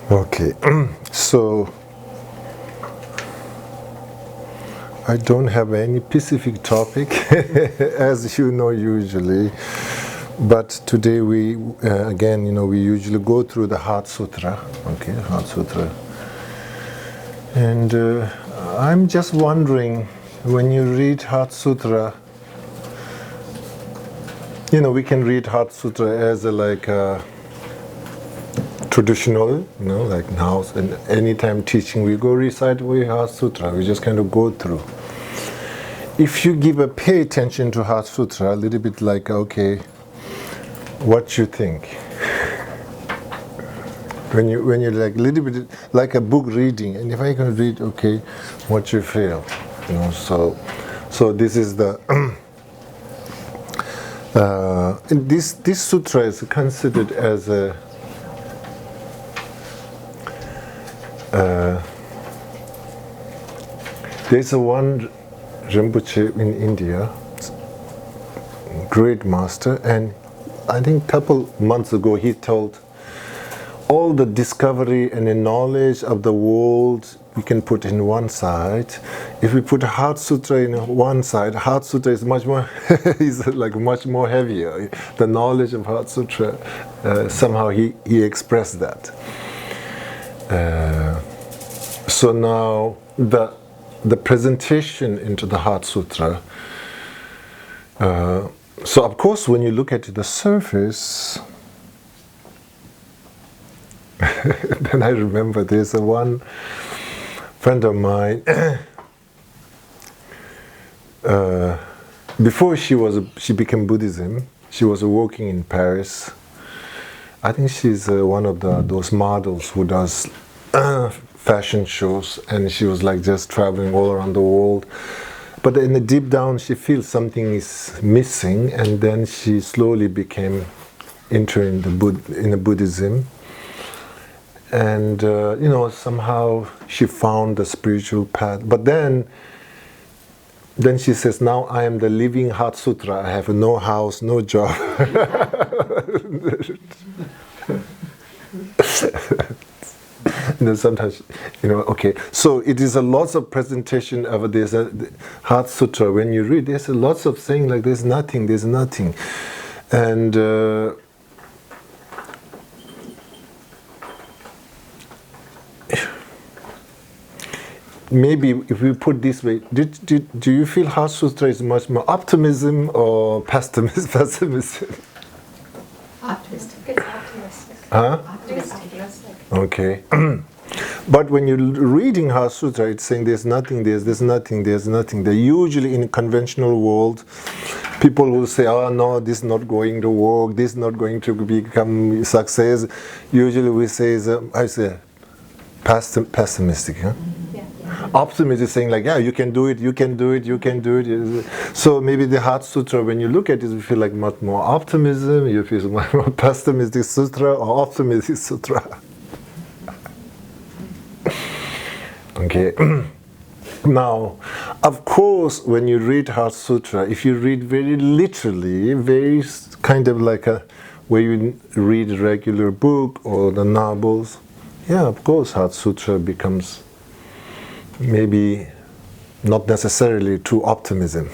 Okay, so I don't have any specific topic, as you know usually, but today we, again, we usually go through the Heart Sutra, okay, Heart Sutra. And I'm just wondering, when you read Heart Sutra, we can read Heart Sutra as like a traditional, like now, and anytime teaching, we go recite Heart Sutra, we just kind of go through. If you pay attention to Heart Sutra, a little bit like, okay, what you think? When you're like a little bit like a book reading, and if I can read, okay, what you feel, so this is the this sutra is considered as a there's a one Rinpoche in India, great master, and I think a couple months ago he told all the discovery and the knowledge of the world we can put in one side. If we put Heart Sutra in one side, Heart Sutra is much more is like much more heavier. The knowledge of Heart Sutra, somehow he expressed that. So now the presentation into the Heart Sutra. So of course, when you look at the surface, then I remember there's one friend of mine. Before she became Buddhism, she was working in Paris. I think she's one of those models who does fashion shows, and she was like just traveling all around the world. But in the deep down, she feels something is missing, and then she slowly became entering the Buddhism. And somehow she found the spiritual path. But then she says, now I am the living Heart Sutra. I have no house, no job. Sometimes, okay. So it is a lots of presentation of this Heart Sutra. When you read, there's a lots of saying like there's nothing, and maybe if we put this way, do you feel Heart Sutra is much more optimism or pessimism? Optimistic. It's optimistic. Huh? Optimistic. Okay. But when you're reading Heart Sutra, it's saying there's nothing. They're usually in a conventional world, people will say, oh no, this is not going to work, this is not going to become success. Usually we say, I say, pessimistic. Huh? Yeah. Optimism is saying like, yeah, you can do it. So maybe the Heart Sutra, when you look at it, you feel like much more optimism, you feel much more pessimistic sutra or optimistic sutra. Okay. Now, of course, when you read Heart Sutra, if you read very literally, very kind of like a where you read a regular book or the novels, yeah, of course, Heart Sutra becomes maybe not necessarily true optimism.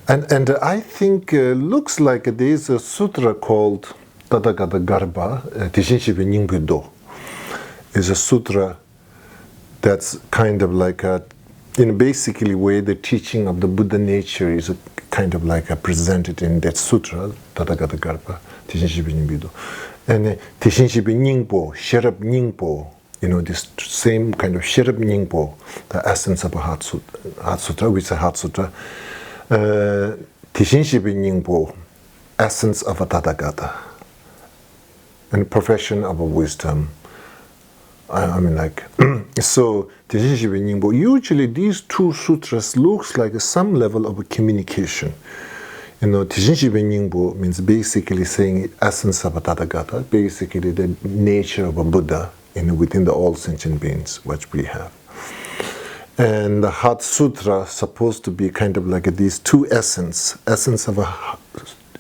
And I think looks like there's a sutra called Tathagata Garbha, Tishinshibe Nyingbudo. Is a sutra that's kind of like basically where the teaching of the Buddha nature is kind of like presented in that sutra, Tathagata Garbha, Tishinshibe Nyingbudo. And Tishinshibe Nyingpo, Sherab Nyingpo, this same kind of Sherab Nyingpo, the essence of a Heart Sutra, which is a Heart Sutra. Tishinshibe Nyingpo, essence of a Tathagata, and profession of a wisdom. I mean, like, so Tishinshibe Nyingpo, usually these two sutras looks like some level of a communication. Tishinshibe Nyingpo means basically saying essence of a Tathagata, basically the nature of a Buddha within the all sentient beings, which we have. And the Heart Sutra supposed to be kind of like these two essence of a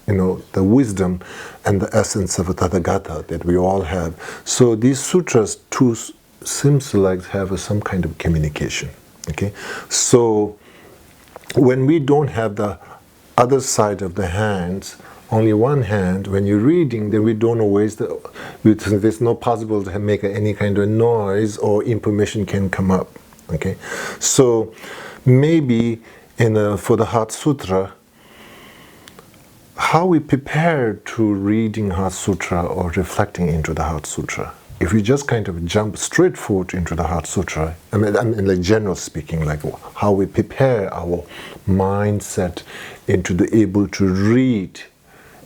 the wisdom and the essence of Tathagata that we all have. So these sutras too seems to like have some kind of communication. Okay, so when we don't have the other side of the hands, only one hand, when you're reading, then we don't always, there's no possible to make any kind of noise or information can come up. Okay, so maybe for the Heart Sutra, how we prepare to reading Heart Sutra or reflecting into the Heart Sutra. If we just kind of jump straight forward into the Heart Sutra, I mean like general speaking, like how we prepare our mindset into the able to read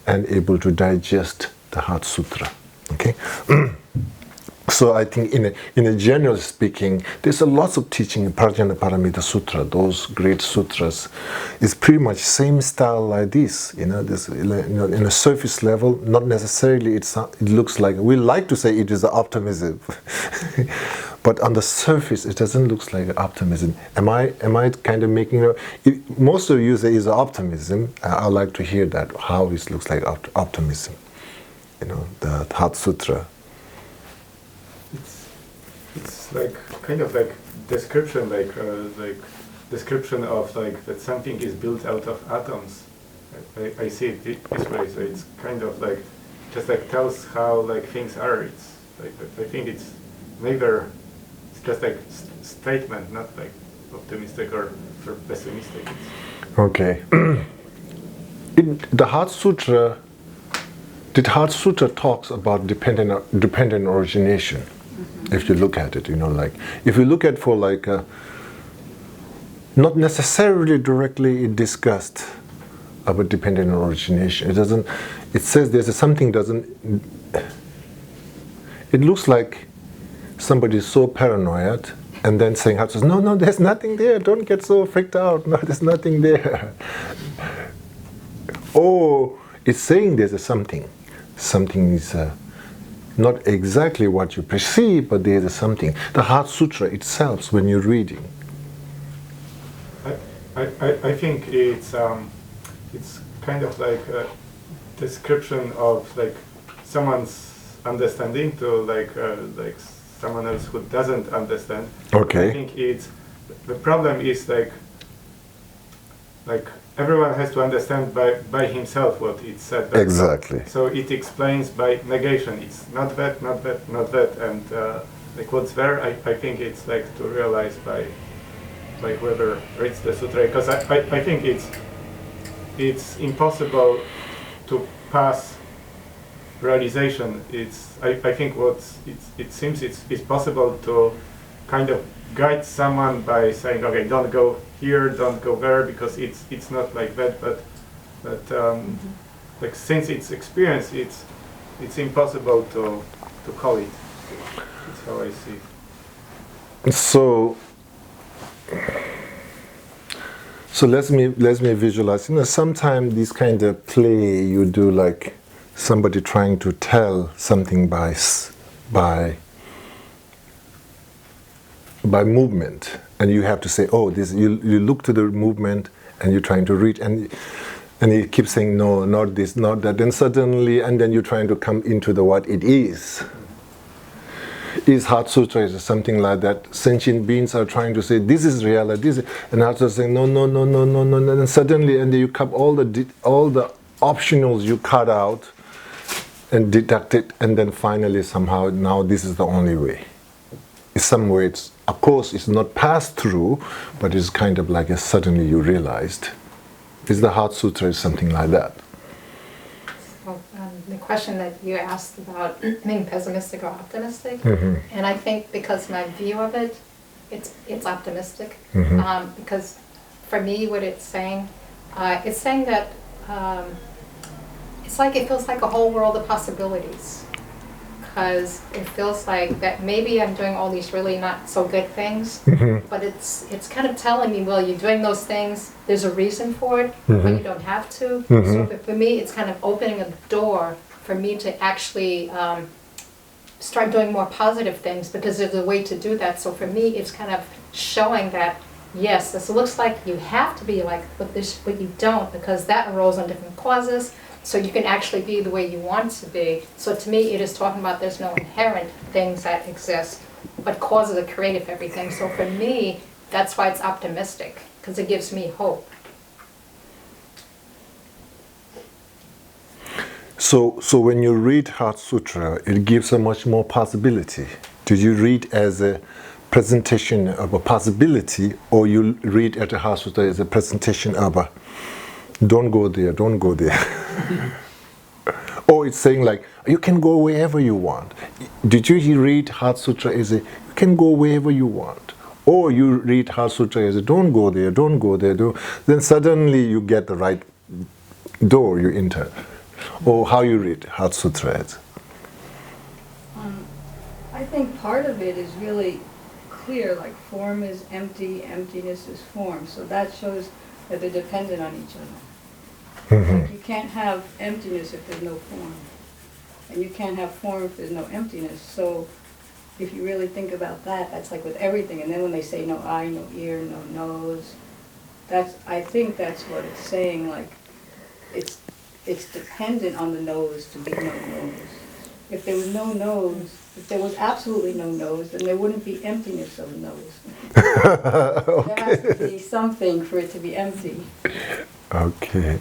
and able to digest the Heart Sutra. Okay. So I think in a general speaking, there's a lots of teaching in Prajna Paramita Sutra. Those great sutras is pretty much same style like this. This in a surface level, not necessarily. It looks like we like to say it is optimism, but on the surface it doesn't look like optimism. Am I kind of making most of you say is optimism? I like to hear that how it looks like optimism. The Heart Sutra. It's like kind of like description, like description of like that something is built out of atoms. I see it this way. So it's kind of like just like tells how like things are. It's like I think it's neither. It's just like statement, not like optimistic or pessimistic. Okay. The Heart Sutra. The Heart Sutra talks about dependent origination. If you look at it, like if you look at for like not necessarily directly discussed about dependent origination. It doesn't. It says there's something doesn't. It looks like somebody is so paranoid and then saying, "No, there's nothing there. Don't get so freaked out. No, there's nothing there." Or it's saying there's something. Something is. Not exactly what you perceive, but there is something. The Heart Sutra itself, when you're reading. I think it's kind of like a description of like someone's understanding to like someone else who doesn't understand. Okay. I think the problem is like everyone has to understand by himself what it said. Exactly. So it explains by negation. It's not that, not that, not that, and like what's there. I think it's like to realize by whoever reads the sutra, because I think it's impossible to pass realization. I think it seems it's possible to kind of guide someone by saying, okay, don't go here, don't go there, because it's not like that, but like since it's experience, it's impossible to call it. That's how I see it. So let me visualize. Sometimes this kind of play you do, like somebody trying to tell something by movement, and you have to say, oh, this. You look to the movement, and you're trying to read, and you keep saying, no, not this, not that. Then suddenly, and then you're trying to come into the what it is. Is Heart Sutra is something like that? Sentient beings are trying to say, this is reality, and Heart Sutra is saying, no, and suddenly, and then you cut all the optionals you cut out, and deduct it, and then finally somehow now this is the only way. In some way, of course, it's not passed through, but it's kind of like suddenly you realized. Is the Heart Sutra is something like that? So, the question that you asked about being pessimistic or optimistic, and I think because my view of it's optimistic, because for me, what it's saying that it's like it feels like a whole world of possibilities. Because it feels like that maybe I'm doing all these really not so good things, but it's kind of telling me, well, you're doing those things, there's a reason for it, but you don't have to. So for me, it's kind of opening a door for me to actually start doing more positive things, because there's a way to do that. So for me, it's kind of showing that, yes, this looks like you have to be like this, but you don't, because that arose on different causes. so you can actually be the way you want to be. So to me, it is talking about there's no inherent things that exist, but causes are creative everything. So for me, that's why it's optimistic, because it gives me hope. So when you read Heart Sutra, it gives a much more possibility. Did you read as a presentation of a possibility, or you read at the Heart Sutra as a presentation of a don't go there, don't go there? Or it's saying like, you can go wherever you want. Did you read Heart Sutra as a, you can go wherever you want? Or you read Heart Sutra as a, don't go there, don't go there, don't. Then suddenly you get the right door you enter. Or how you read Heart Sutra as? I think part of it is really clear, like form is empty, emptiness is form. So that shows that they're dependent on each other. Like you can't have emptiness if there's no form. And you can't have form if there's no emptiness. So if you really think about that, that's like with everything. And then when they say no eye, no ear, no nose, I think that's what it's saying, like it's dependent on the nose to be no nose. If there was no nose, if there was absolutely no nose, then there wouldn't be emptiness of a nose. Okay. There has to be something for it to be empty. Okay.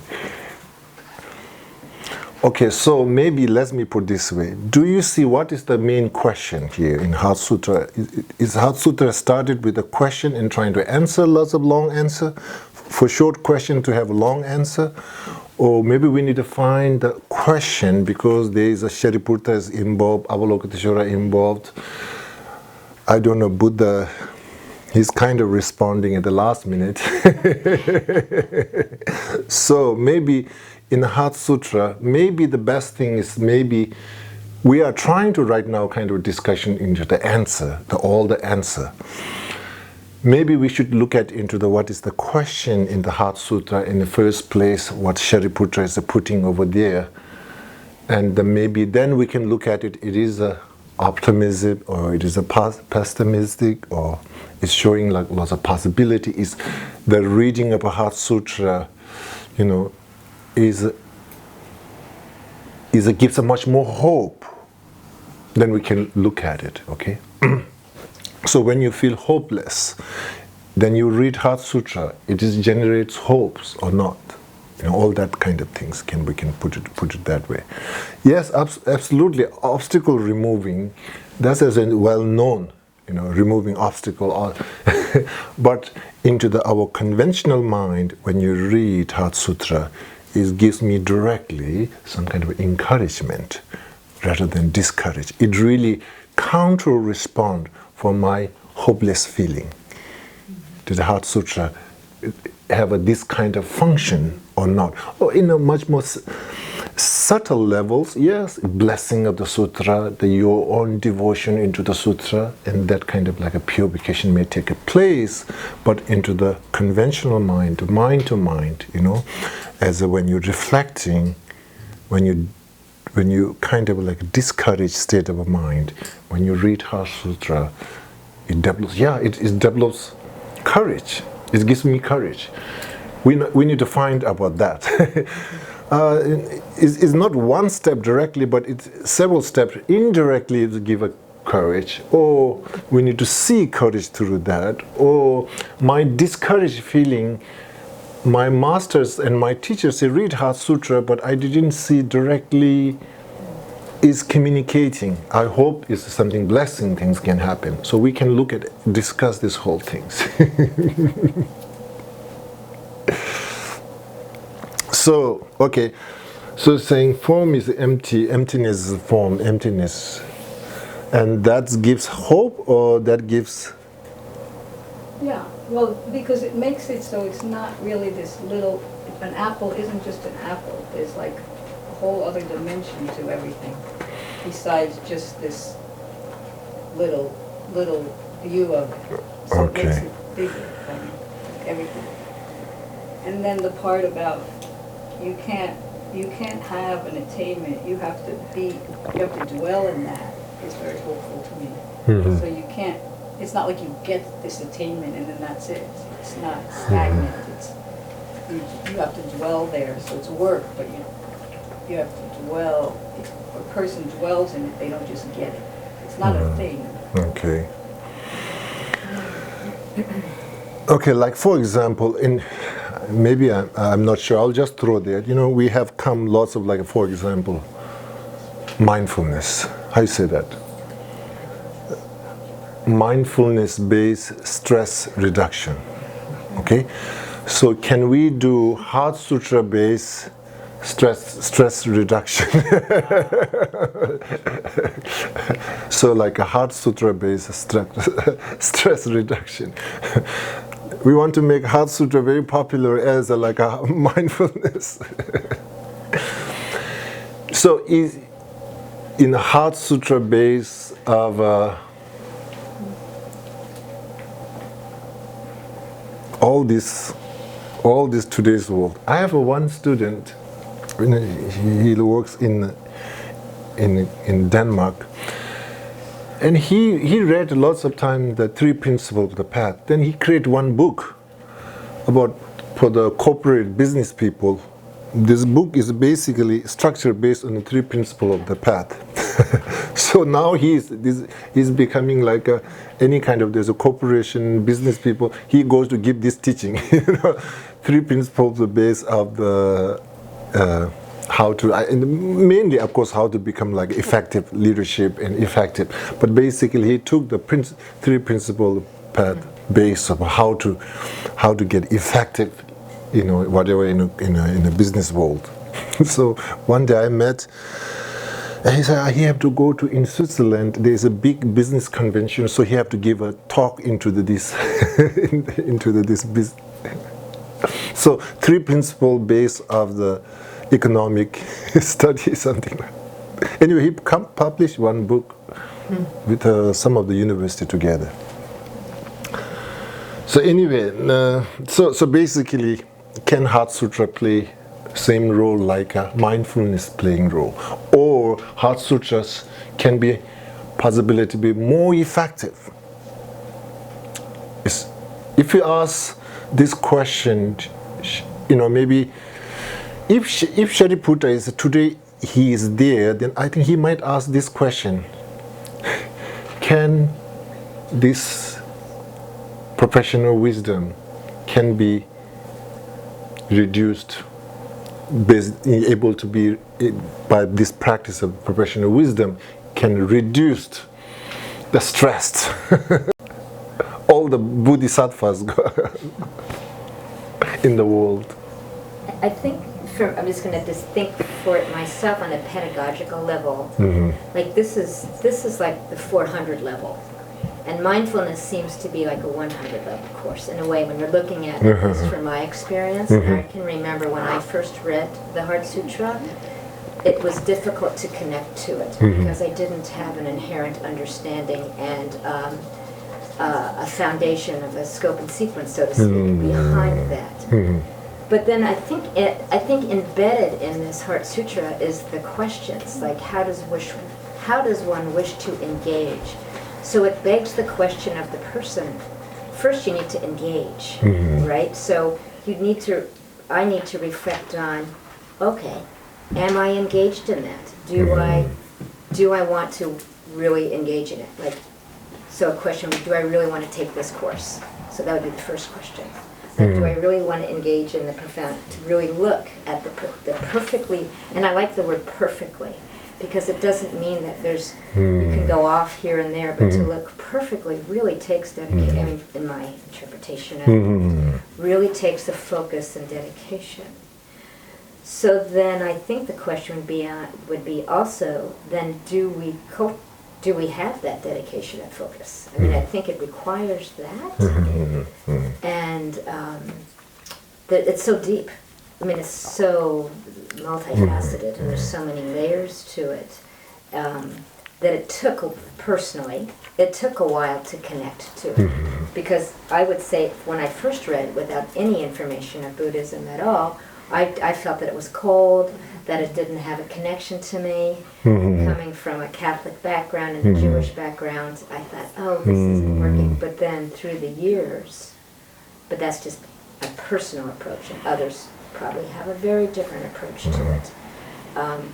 Okay, so maybe let me put this way. Do you see what is the main question here in Heart Sutra? Is Heart Sutra started with a question and trying to answer lots of long answer? For short question to have a long answer? Or maybe we need to find the question because there is a Shariputra is involved, Avalokiteshvara involved. I don't know, Buddha, he's kind of responding at the last minute. So maybe in the Heart Sutra, maybe the best thing is maybe we are trying to right now kind of discussion into the answer, all the answer. Maybe we should look at into the what is the question in the Heart Sutra in the first place, what Shariputra is putting over there. And maybe then we can look at it, it is a optimism or it is a pessimistic or it's showing like lots of possibility. Is the reading of a Heart Sutra, you know, is it gives a much more hope. Then we can look at it, okay? So when you feel hopeless, then you read Heart Sutra. It generates hopes or not. You know, all that kind of things. We can put it that way. Yes, absolutely. Obstacle removing. That's as a well known. You know, removing obstacle. But into our conventional mind, when you read Heart Sutra, it gives me directly some kind of encouragement rather than discourage. It really counter-respond for my hopeless feeling. Does the Heart Sutra have this kind of function or not? Or in a much more subtle levels, yes, blessing of the sutra, your own devotion into the sutra, and that kind of like a purification may take a place, but into the conventional mind to mind, you know, as when you're reflecting, when you kind of like discouraged state of a mind, when you read Heart Sutra, it develops courage. It gives me courage. We need to find about that. It's not one step directly, but it's several steps indirectly to give a courage. Or we need to see courage through that. Or my discouraged feeling, my masters and my teachers, they read Heart Sutra, but I didn't see directly is communicating. I hope is something blessing things can happen. So we can discuss this whole things. So, okay. So saying form is empty, emptiness is form, emptiness. And that gives hope or that gives... Yeah, well, because it makes it so it's not really this little, an apple isn't just an apple. There's like a whole other dimension to everything besides just this little view of it. So Okay. it makes it bigger than everything. And then the part about you can't have an attainment. You have to dwell in that. It's very hopeful to me. Mhm. So you can't. It's not like you get this attainment and then that's it. It's not stagnant. It's you have to dwell there. So it's work, but you have to dwell. If a person dwells in it, they don't just get it. It's not a thing. Okay. Okay, like for example, in maybe I'm not sure. I'll just throw that. You know, we have come lots of, like, for example, mindfulness. How you say that? Mindfulness-based stress reduction. Okay, so can we do Heart Sutra-based stress reduction? So like a Heart Sutra-based stress reduction. We want to make Heart Sutra very popular as like a mindfulness. So is in a Heart Sutra base of all this today's world. I have one student. He works in Denmark, and he read lots of time the 3 principles of the path. Then he created one book about for the corporate business people. This book is basically structured based on the 3 principles of the path. So now he's becoming like any kind of, there's a corporation, business people, he goes to give this teaching. 3 principles are based of the how to, and mainly of course how to become like effective leadership and effective. But basically he took the 3 principle path base of how to get effective, whatever in a business world. So one day I met. He said he have to go to in Switzerland. There is a big business convention, so he have to give a talk into this this business. So 3 principles base of the economic study, something like that. Anyway, he published one book with some of the university together. So anyway, so basically, can Heart Sutra play same role like a mindfulness playing role, or Heart Sutras can be possibility to be more effective? If you ask this question, maybe if Shariputra is today, he is there, then I think he might ask this question: can this professional wisdom can be reduced, able to be, by this practice of professional wisdom, can reduce the stress. All the bodhisattvas in the world. I think, I'm just going to just think for it myself on a pedagogical level. Like this is like the 400 level. And mindfulness seems to be like a 100 level course in a way when you're looking at it, at least from my experience. And I can remember when I first read the Heart Sutra, it was difficult to connect to it because I didn't have an inherent understanding and a foundation of a scope and sequence, so to speak, behind that. But then I think embedded in this Heart Sutra is the questions, like how does one wish to engage? So it begs the question of the person. First, you need to engage, right? So I need to reflect on, okay, am I engaged in that? Do I want to really engage in it? Like, so a question: do I really want to take this course? So that would be the first question. Like, do I really want to engage in the profound? To really look at the perfectly, and I like the word perfectly, because it doesn't mean that you can go off here and there, but to look perfectly really takes dedication, in my interpretation of it, really takes the focus and dedication. So then I think the question would be also, then do we have that dedication and focus? I mean, I think it requires that, and that it's so deep. I mean, it's so multifaceted, and there's so many layers to it, that it took a while to connect to it. Because I would say, when I first read it, without any information of Buddhism at all, I felt that it was cold, that it didn't have a connection to me. Coming from a Catholic background and a Jewish background, I thought, oh, this isn't working. But then through the years, but that's just a personal approach, and others probably have a very different approach to it.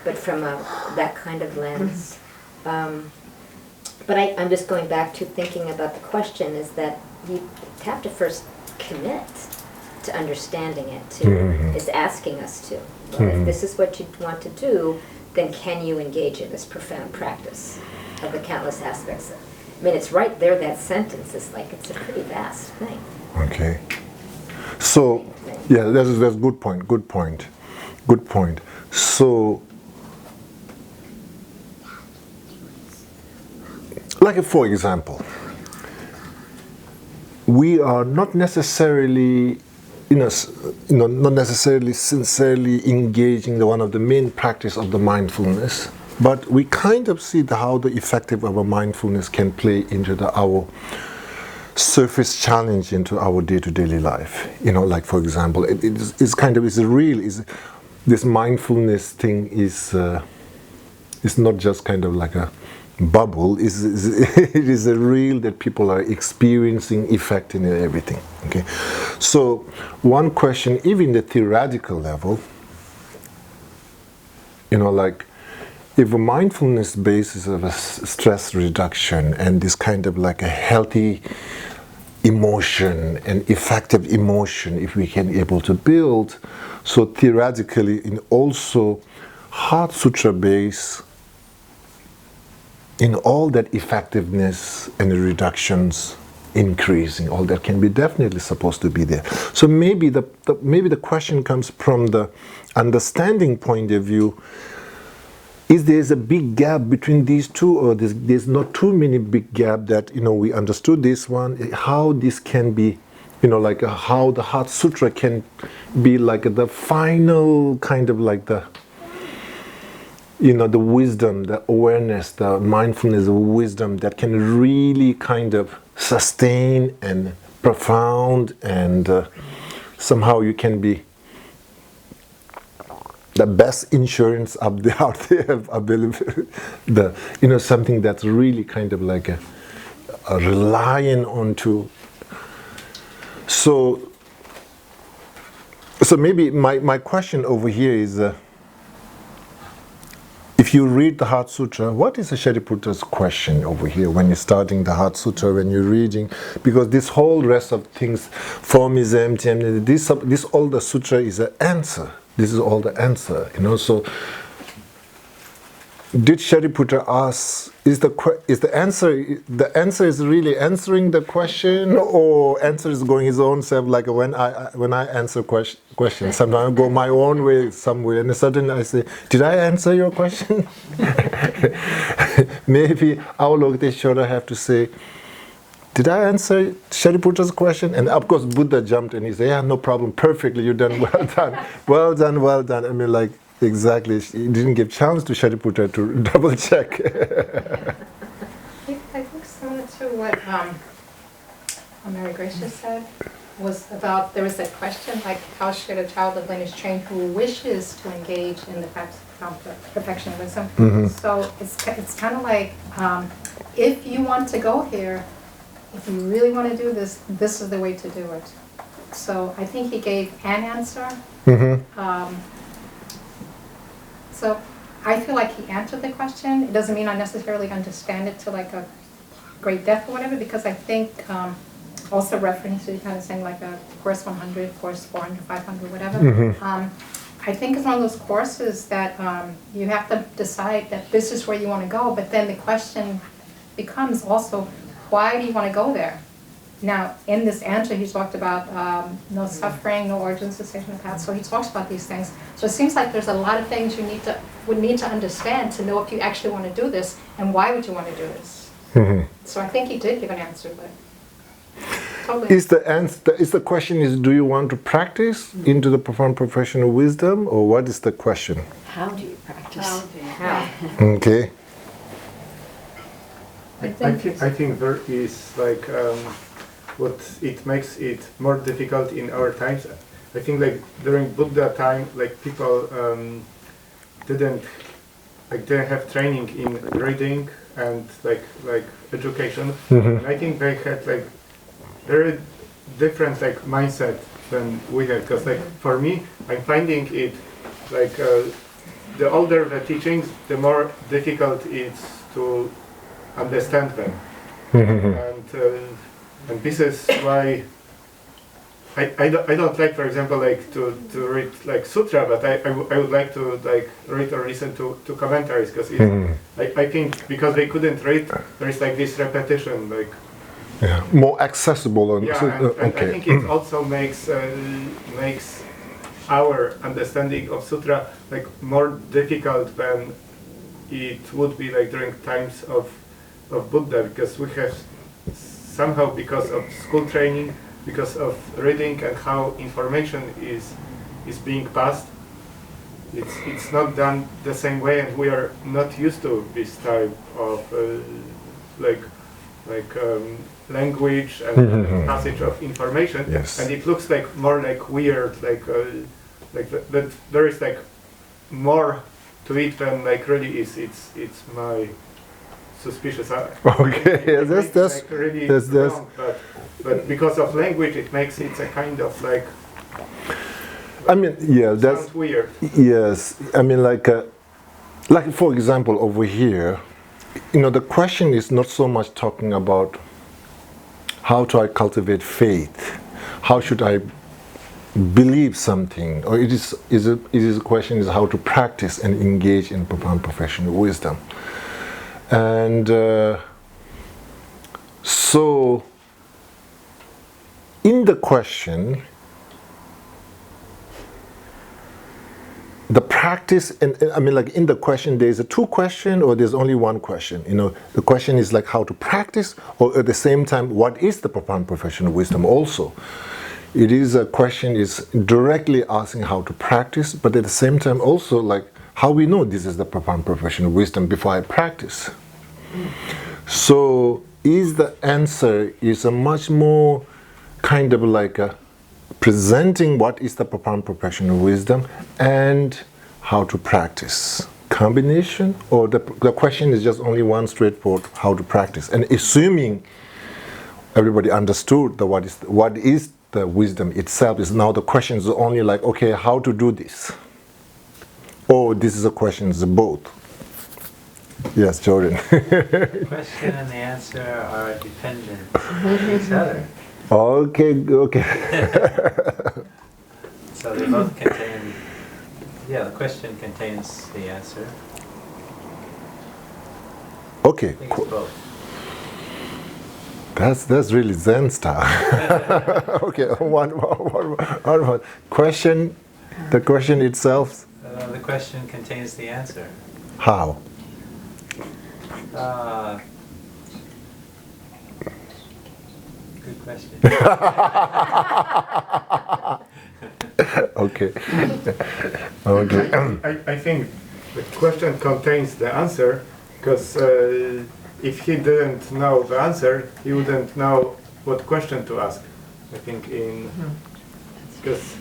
but from that kind of lens. But I'm just going back to thinking about the question is that you have to first commit to understanding it, it's asking us to. Well, if this is what you want to do, then can you engage in this profound practice of the countless aspects? I mean, it's right there, that sentence is like, it's a pretty vast thing. Okay. So, yeah, that's a good point, good point, good point. So, like for example, we are not necessarily, not necessarily sincerely engaging the one of the main practice of the mindfulness, but we kind of see how the effective of a mindfulness can play into our surface challenge into our day-to-day life. Like for example, it's kind of this mindfulness thing is not just kind of like a bubble. It is a real that people are experiencing effect in everything. Okay, so one question, even the theoretical level, like if a mindfulness basis of a stress reduction and this kind of like a healthy emotion and effective emotion, if we can able to build, so theoretically in also Heart Sutra base in all that effectiveness and reductions increasing, all that can be definitely supposed to be there. So maybe the question comes from the understanding point of view. Is there's a big gap between these two, or there's not too many big gap that we understood this one? How this can be, like how the Heart Sutra can be like the final kind of like the the wisdom, the awareness, the mindfulness of wisdom that can really kind of sustain and profound, and somehow you can be the best insurance out there available, something that's really kind of like a relying onto. So maybe my question over here is, if you read the Heart Sutra, what is the Shariputra's question over here when you're starting the Heart Sutra, when you're reading? Because this whole rest of things, form is empty, and this all the sutra is an answer. This is all the answer, So, did Shariputra ask? Is the answer is really answering the question, or answer is going his own self? Like when I answer questions, sometimes I go my own way somewhere, and suddenly I say, "Did I answer your question?" Maybe Avalokiteshvara have to say, "Did I answer Shariputra's question?" And of course, Buddha jumped and he said, "Yeah, no problem, perfectly, you done well done, well done, well done." I mean, like exactly, he didn't give chance to Shariputra to double check. I think similar to what Mary Gracia said was about, there was that question, like how should a child of lineage train who wishes to engage in the practice of perfection wisdom? Mm-hmm. So it's kind of like, if you want to go here, if you really want to do this, this is the way to do it. So I think he gave an answer. Mm-hmm. So I feel like he answered the question. It doesn't mean I necessarily understand it to like a great depth or whatever, because I think also reference to kind of saying like a course 100, course 400, 500, whatever. Mm-hmm. I think it's one of those courses that you have to decide that this is where you want to go, but then the question becomes also, why do you want to go there? Now, in this answer, he talked about no suffering, no origin, cessation of path. So he talks about these things. So it seems like there's a lot of things you would need to understand to know if you actually want to do this, and why would you want to do this. Mm-hmm. So I think he did give an answer, but totally. Is the question is, do you want to practice into the profound professional wisdom, or what is the question? How do you practice? How? Okay. I think there is like what it makes it more difficult in our times. I think like during Buddha time, like people didn't have training in reading and like education. Mm-hmm. And I think they had like very different like mindset than we have. Because like for me, I'm finding it like the older the teachings, the more difficult it's to understand them. And this is why I don't like, for example, like to read like Sutra, but I would like to like read or listen to commentaries, because I think because they couldn't read, there is like this repetition, like more accessible. And, and I think it also makes our understanding of Sutra like more difficult than it would be like during times of Buddha, because we have somehow, because of school training, because of reading and how information is being passed, it's not done the same way, and we are not used to this type of language and passage of information. Yes. And it looks like more like weird, that there is like more to it than like really is. It's my suspicious. Okay, that's like really that's wrong, but because of language, it makes it a kind of like. I mean, yeah, that's sounds weird. Yes, I mean, like for example, over here, the question is not so much talking about how do I cultivate faith, how should I believe something, or it is a question is how to practice and engage in profound professional wisdom, and so in the question. The practice, and I mean, like in the question, there's a two question or there's only one question. The question is like how to practice, or at the same time, what is the profound professional wisdom also? It is a question is directly asking how to practice, but at the same time also like how we know this is the profound professional wisdom before I practice. So is the answer is a much more kind of like a presenting what is the profound professional wisdom and how to practice combination, or the question is just only one straightforward how to practice, and assuming everybody understood what is the wisdom itself, is now the question is only like, okay, how to do this, or this is a question is both. Yes, Jordan. The question and the answer are dependent on each other. Okay. So they both contain, the question contains the answer. Okay. I think it's both. That's really Zen style. Okay, one question. The question itself. The question contains the answer. How? Good question. Okay. I think the question contains the answer, because if he didn't know the answer, he wouldn't know what question to ask. I think because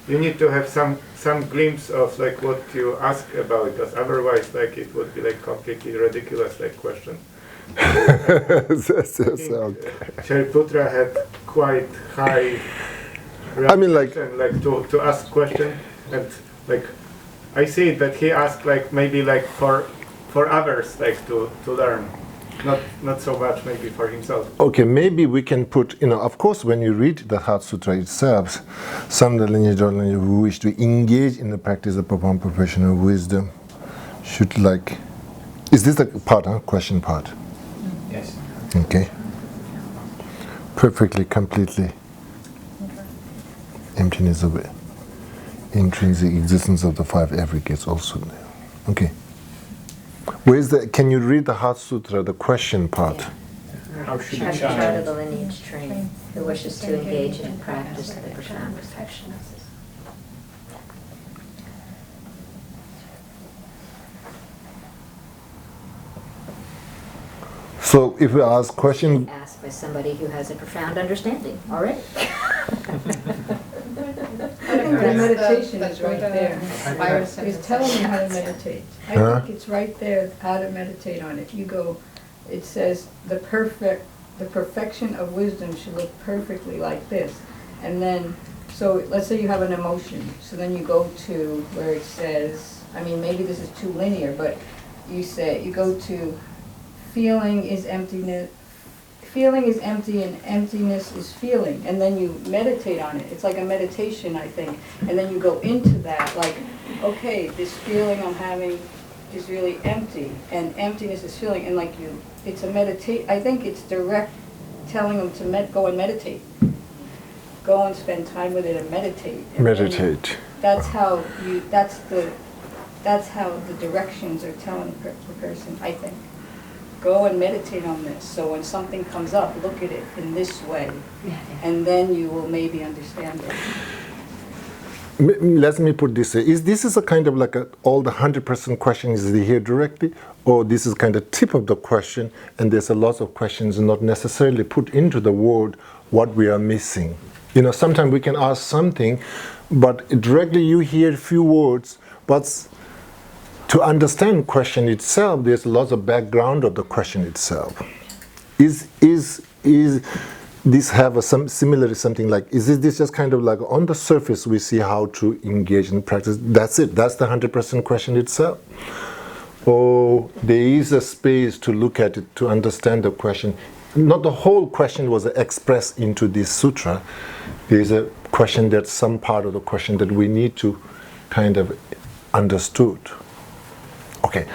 you need to have some glimpse of like what you ask about, because otherwise like it would be like completely ridiculous like question. Shariputra had quite high reaction, like to ask question, and like I see that he asked like maybe like for others like to learn, not so much maybe for himself. Okay, maybe we can put, of course, when you read the Heart Sutra itself, some of the lineage who wish to engage in the practice of profound professional wisdom should like, is this the part, question part? Yes. Okay. Perfectly, completely. Emptiness of intrinsic existence of the five aggregates also there. Okay. Can you read the Heart Sutra, the question part? Yeah. How should a child of the lineage train who wishes to engage in practice of the profound perfection? So if we ask question... Asked by somebody who has a profound understanding already. I think the meditation is right there. It's telling you how to meditate. I think it's right there, how to meditate on it. You go, it says the perfection of wisdom should look perfectly like this. And then, so let's say you have an emotion. So then you go to where it says, I mean, maybe this is too linear, but you say, you go to feeling is emptiness, feeling is empty and emptiness is feeling, and then you meditate on it. It's like a meditation, I think, and then you go into that, like, okay, this feeling I'm having is really empty, and emptiness is feeling, and like you, it's a meditate. I think it's direct telling them to go and meditate. Go and spend time with it and meditate. And Meditate. that's how you. That's how the directions are telling the person, I think. Go and meditate on this. So when something comes up, look at it in this way, and then you will maybe understand it. Let me put this way. This is a kind of like all the 100% question is here directly, or this is kind of tip of the question, and there's a lot of questions not necessarily put into the word what we are missing. You know, sometimes we can ask something, but directly you hear a few words, but to understand question itself, there's lots of background of the question itself. Is this have some similar something like, is this just kind of like on the surface we see how to engage in practice? That's it. That's the 100% question itself. Or there is a space to look at it, to understand the question. Not the whole question was expressed into this sutra. There is a question that's some part of the question that we need to kind of understood. Okay,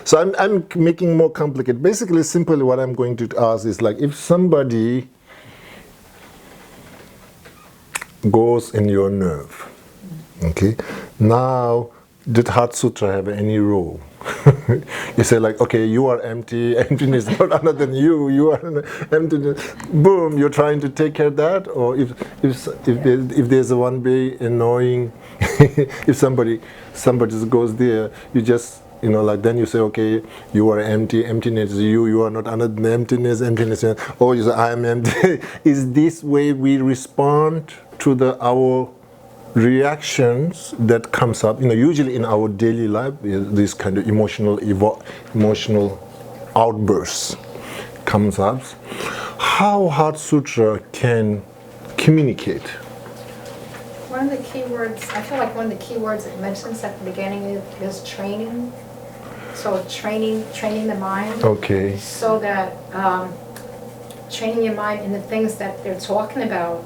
so I'm making more complicated. Basically, simply what I'm going to ask is like, if somebody goes in your nerve, okay, now did Heart Sutra have any role? You say like, okay, you are empty, emptiness is not other than you are emptiness. Boom, you're trying to take care of that, or if there's a one way annoying, if somebody goes there, you just, you know, like then you say, okay, you are empty, emptiness is you are not under the emptiness, or you say I am empty. Is this way we respond to our reactions that comes up, you know, usually in our daily life, this kind of emotional outbursts comes up. How Heart Sutra can communicate? One of the key words, I feel like one of the key words it mentions at the beginning is training. So training the mind. Okay. So that training your mind in the things that they're talking about.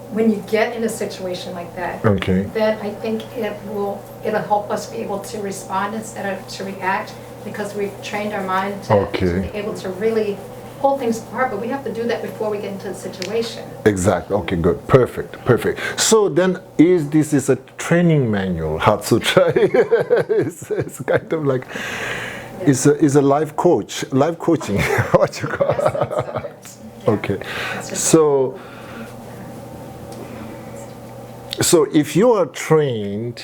When you get in a situation like that, okay, then I think it'll help us be able to respond instead of to react, because we've trained our mind to be able to really pull things apart, but we have to do that before we get into the situation. Exactly. Okay, good. Perfect. So then this is a training manual, Heart Sutra. it's kind of like, it's a life coaching, what you call it. Okay. So if you are trained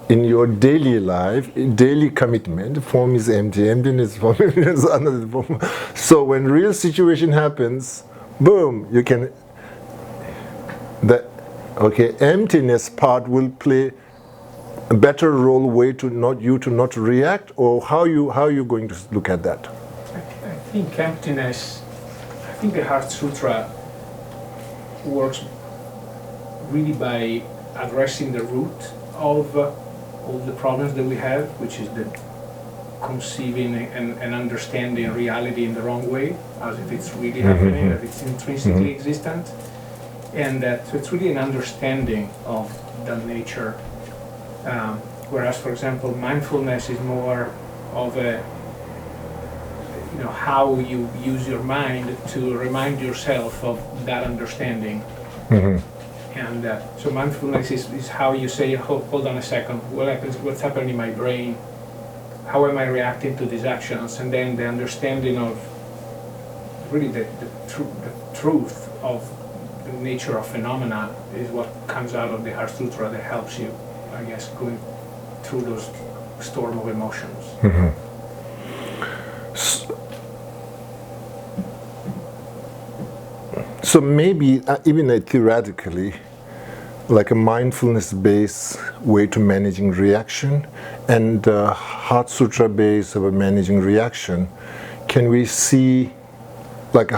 in your daily life, daily commitment, form is empty, emptiness, form is another form. So when real situation happens, boom, you can, emptiness part will play a better role, way to not react, or how you going to look at that? I think emptiness, I think the Heart Sutra works really by addressing the root of all the problems that we have, which is the conceiving and understanding reality in the wrong way, as if it's really happening, that it's intrinsically existent, and that so it's really an understanding of the nature. Whereas, for example, mindfulness is more of a, you know, how you use your mind to remind yourself of that understanding. And so mindfulness is how you say, hold on a second, what's happening in my brain? How am I reacting to these actions? And then the understanding of really the truth of the nature of phenomena is what comes out of the Heart Sutra that helps you, I guess, going through those storm of emotions. So maybe even theoretically, like a mindfulness-based way to managing reaction, and Heart Sutra-based of managing reaction, can we see like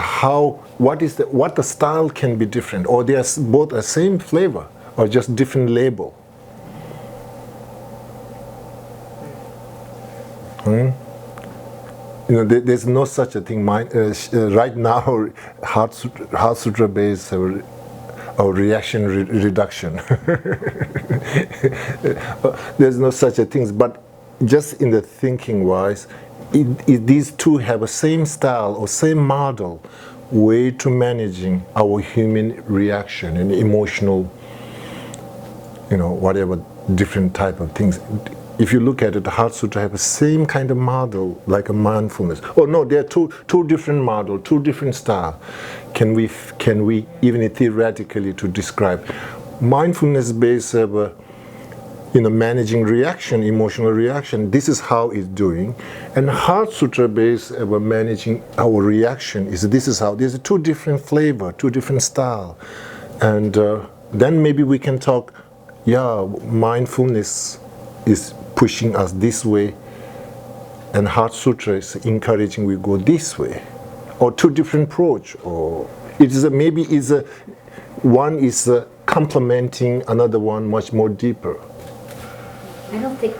what the style can be different, or they are both the same flavor, or just different label? You know, there's no such a thing. Right now, Heart Sutra based or reaction reduction. There's no such a thing. But just in the thinking wise, these two have the same style or same model way to managing our human reaction and emotional, you know, whatever different type of things. If you look at it, the Heart Sutra have the same kind of model like a mindfulness. Oh no, there are two different models, two different style. Can we even theoretically to describe mindfulness based managing reaction, emotional reaction? This is how it's doing, and Heart Sutra based managing our reaction this is how. There's two different flavor, two different style, and then maybe we can talk. Yeah, mindfulness is pushing us this way, and Heart Sutra is encouraging we go this way, or two different approach, or it is one is complementing another one much more deeper. I don't think,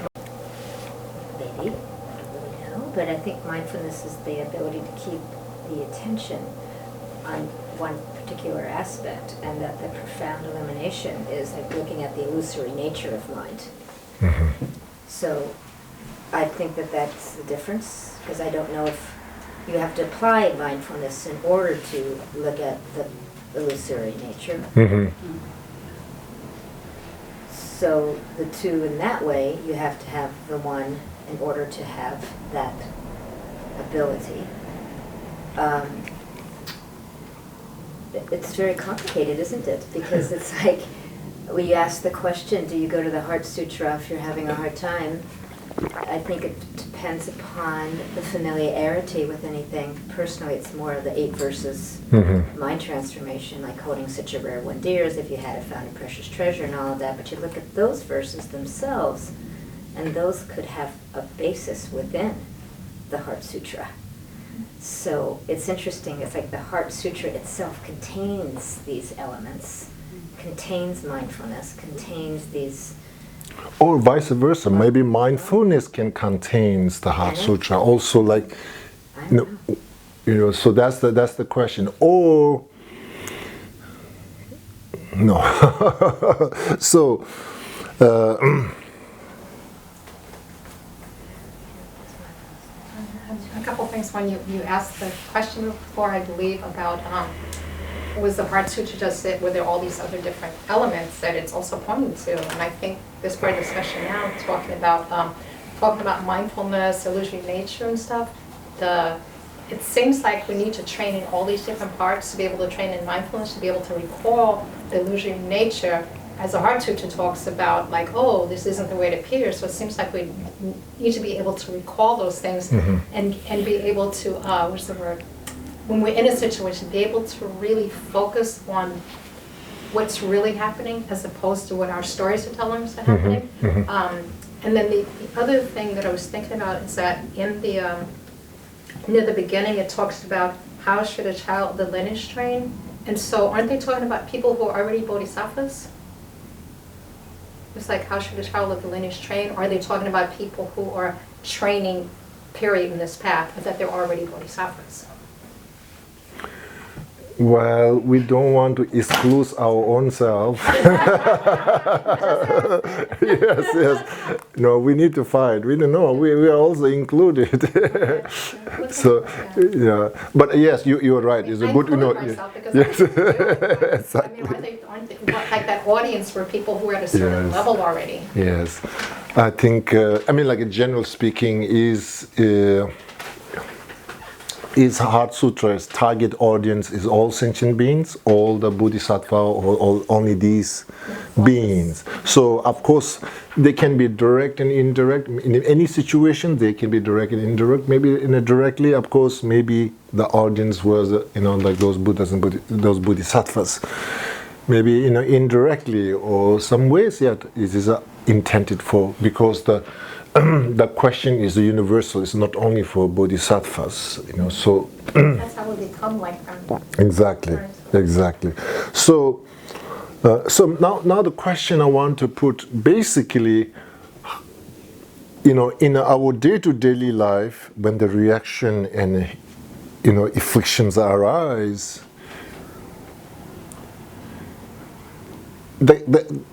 maybe, no, but I think mindfulness is the ability to keep the attention on one particular aspect, and that the profound elimination is like looking at the illusory nature of mind. Mm-hmm. So I think that that's the difference, because I don't know if you have to apply mindfulness in order to look at the illusory nature. Mm-hmm. So the two in that way, you have to have the one in order to have that ability. It's very complicated, isn't it? Because it's like, we ask the question, do you go to the Heart Sutra if you're having a hard time? I think it depends upon the familiarity with anything. Personally, it's more of the 8 verses mind transformation, like holding such a rare one dear as if you had found a precious treasure and all of that. But you look at those verses themselves, and those could have a basis within the Heart Sutra. So it's interesting. It's like the Heart Sutra itself contains these elements, contains mindfulness, contains these. Or vice versa, maybe mindfulness can contain the Heart Sutra also, like, so that's the question. Or no, so. A couple things. When you asked the question before, I believe, about was the Heart Sutra just it? Were there all these other different elements that it's also pointing to? And I think this part of the discussion now, talking about mindfulness, illusory nature, and stuff. It seems like we need to train in all these different parts to be able to train in mindfulness, to be able to recall the illusory nature. As the Heart Sutra talks about, like, oh, this isn't the way it appears. So it seems like we need to be able to recall those things and be able to, what's the word? When we're in a situation, be able to really focus on what's really happening as opposed to what our stories are telling us are happening. And then the other thing that I was thinking about is that in the near the beginning, it talks about how should a child the lineage train. And so aren't they talking about people who are already bodhisattvas? It's like, how should a child of the lineage train? Or are they talking about people who are training, period, in this path, but that they're already bodhisattvas? Well, we don't want to exclude our own self. Yes. No, we need to fight. We don't know. We are also included. So, yeah. But yes, you are right. It's a good, myself because yes. Exactly. I mean, aren't they like that audience for people who are at a certain level already? Yes. I think, like general speaking, is Heart Sutra's target audience is all sentient beings, all the bodhisattva, or only these beings. So of course they can be direct and indirect. In any situation they can be direct and indirect. Maybe directly, of course, maybe the audience was like those Buddhas and those bodhisattvas. Maybe indirectly or some ways yet it is intended for, because the question is universal. It's not only for bodhisattvas, So that's how we become like them. Exactly. So, now the question I want to put basically, in our day-to-day life, when the reaction and afflictions arise, the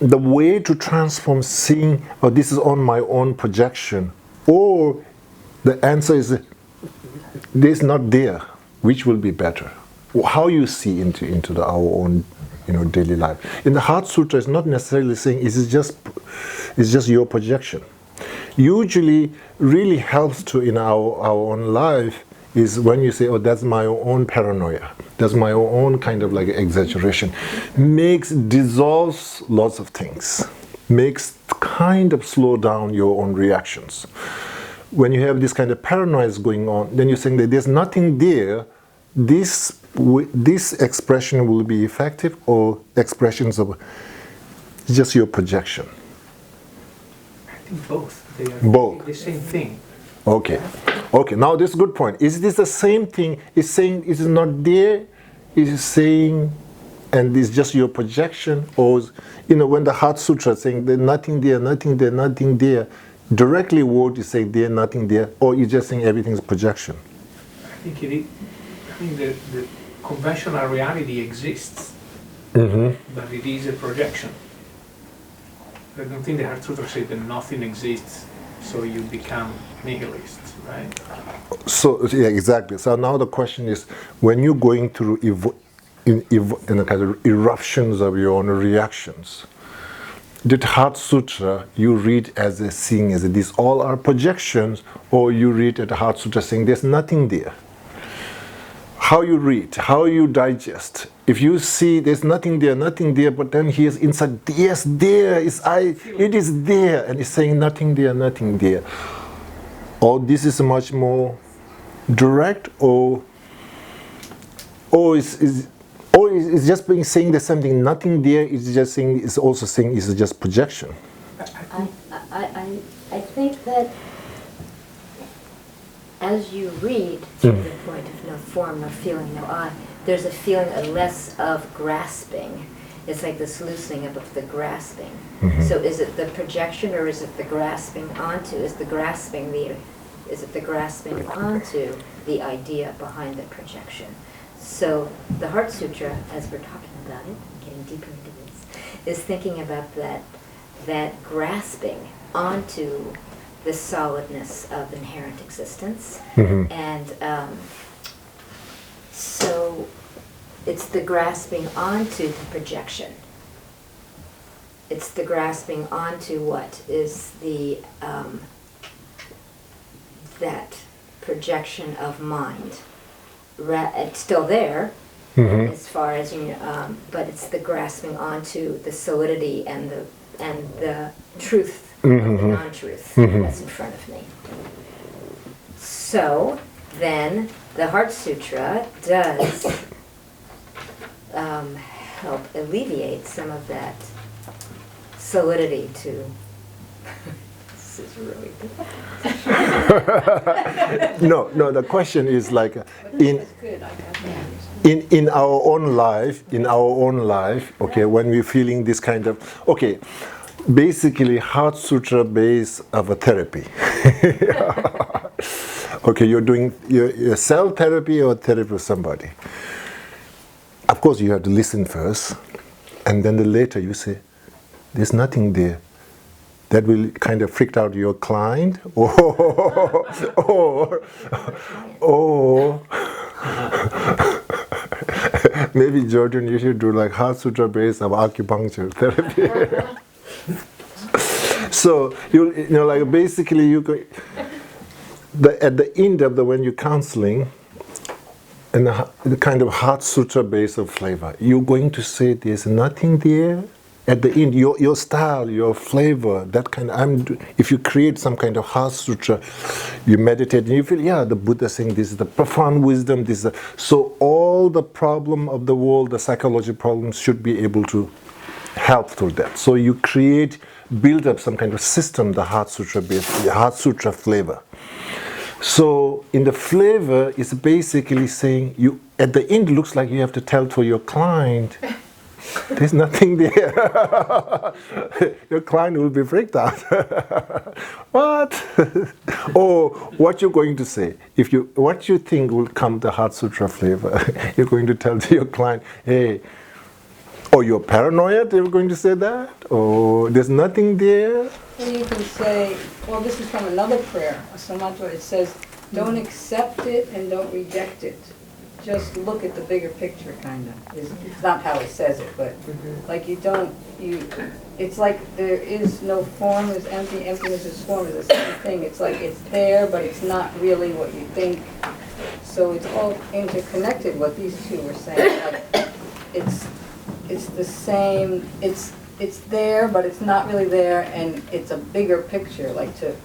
way to transform seeing, oh, this is on my own projection, or the answer is this not there, which will be better. How you see into our own daily life. In the Heart Sutra, it's not necessarily saying it's just your projection. Usually, really helps to in our own life is when you say, oh, that's my own paranoia. That's my own kind of like exaggeration. Dissolves lots of things. Makes kind of slow down your own reactions. When you have this kind of paranoia going on, then you're saying that there's nothing there. This expression will be effective, or expressions of just your projection? I think both. They are Both. the same thing. Okay. Now this is a good point. Is this the same thing? Is saying it is not there? Is it saying, and it's just your projection? Or when the Heart Sutra is saying there's nothing there, nothing there, nothing there, directly word is saying there, nothing there, or you're just saying everything's projection? I think the conventional reality exists, but it is a projection. I don't think the Heart Sutra says that nothing exists, so you become nihilist, right? So yeah, exactly. So now the question is, when you're going through in a kind of eruptions of your own reactions, did Heart Sutra you read as a seeing as these all are projections, or you read at the Heart Sutra saying there's nothing there? How you read, how you digest. If you see there's nothing there, but then he is inside, yes, there is it is there, and he's saying nothing there. Or this is much more direct, or it's just being saying there's something, nothing there, it's just saying, it's also saying it's just projection. I think that as you read through the point of no form, no feeling, no I, there's a feeling of less of grasping. It's like this loosening up of the grasping. So is it the projection, or is it the grasping onto? Is it the grasping onto the idea behind the projection? So the Heart Sutra, as we're talking about it, getting deeper into this, is thinking about that grasping onto the solidness of inherent existence. And so it's the grasping onto the projection. It's the grasping onto what is the that projection of mind. It's still there, as far as but it's the grasping onto the solidity and the truth, of the non-truth that's in front of me. So then the Heart Sutra does help alleviate some of that solidity to. This is really good. No. The question is like in our own life. Okay, when we're feeling this kind of basically Heart Sutra base of a therapy. Okay, you're doing your cell therapy or therapy with somebody. Of course, you have to listen first, and then later you say, "There's nothing there." That will kind of freak out your client, or maybe Jordan, you should do like Heart Sutra base of acupuncture therapy. So like basically you go. At the end of when you're counseling, and the kind of Heart Sutra base of flavor, you're going to say there's nothing there. At the end, your style, your flavor, that kind of, if you create some kind of Heart Sutra, you meditate and you feel, the Buddha saying this is the profound wisdom, so all the problem of the world, the psychological problems should be able to help through that. So you build up some kind of system, the Heart Sutra base, the Heart Sutra flavor. So in the flavor, it's basically saying at the end looks like you have to tell to your client, There's nothing there. Your client will be freaked out. What? Or what you're going to say? What you think will come the Heart Sutra flavor? You're going to tell to your client, hey, or you're paranoid, you're going to say that? Or there's nothing there? Or you can say, well, this is from another prayer, a sumantra. It says, don't accept it and don't reject it. Just look at the bigger picture, kind of. It's not how it says it, but like it's like there is no form is empty, emptiness is form, is the same thing. It's like it's there, but it's not really what you think. So it's all interconnected, what these two were saying. Like it's the same, it's there, but it's not really there, and it's a bigger picture, like to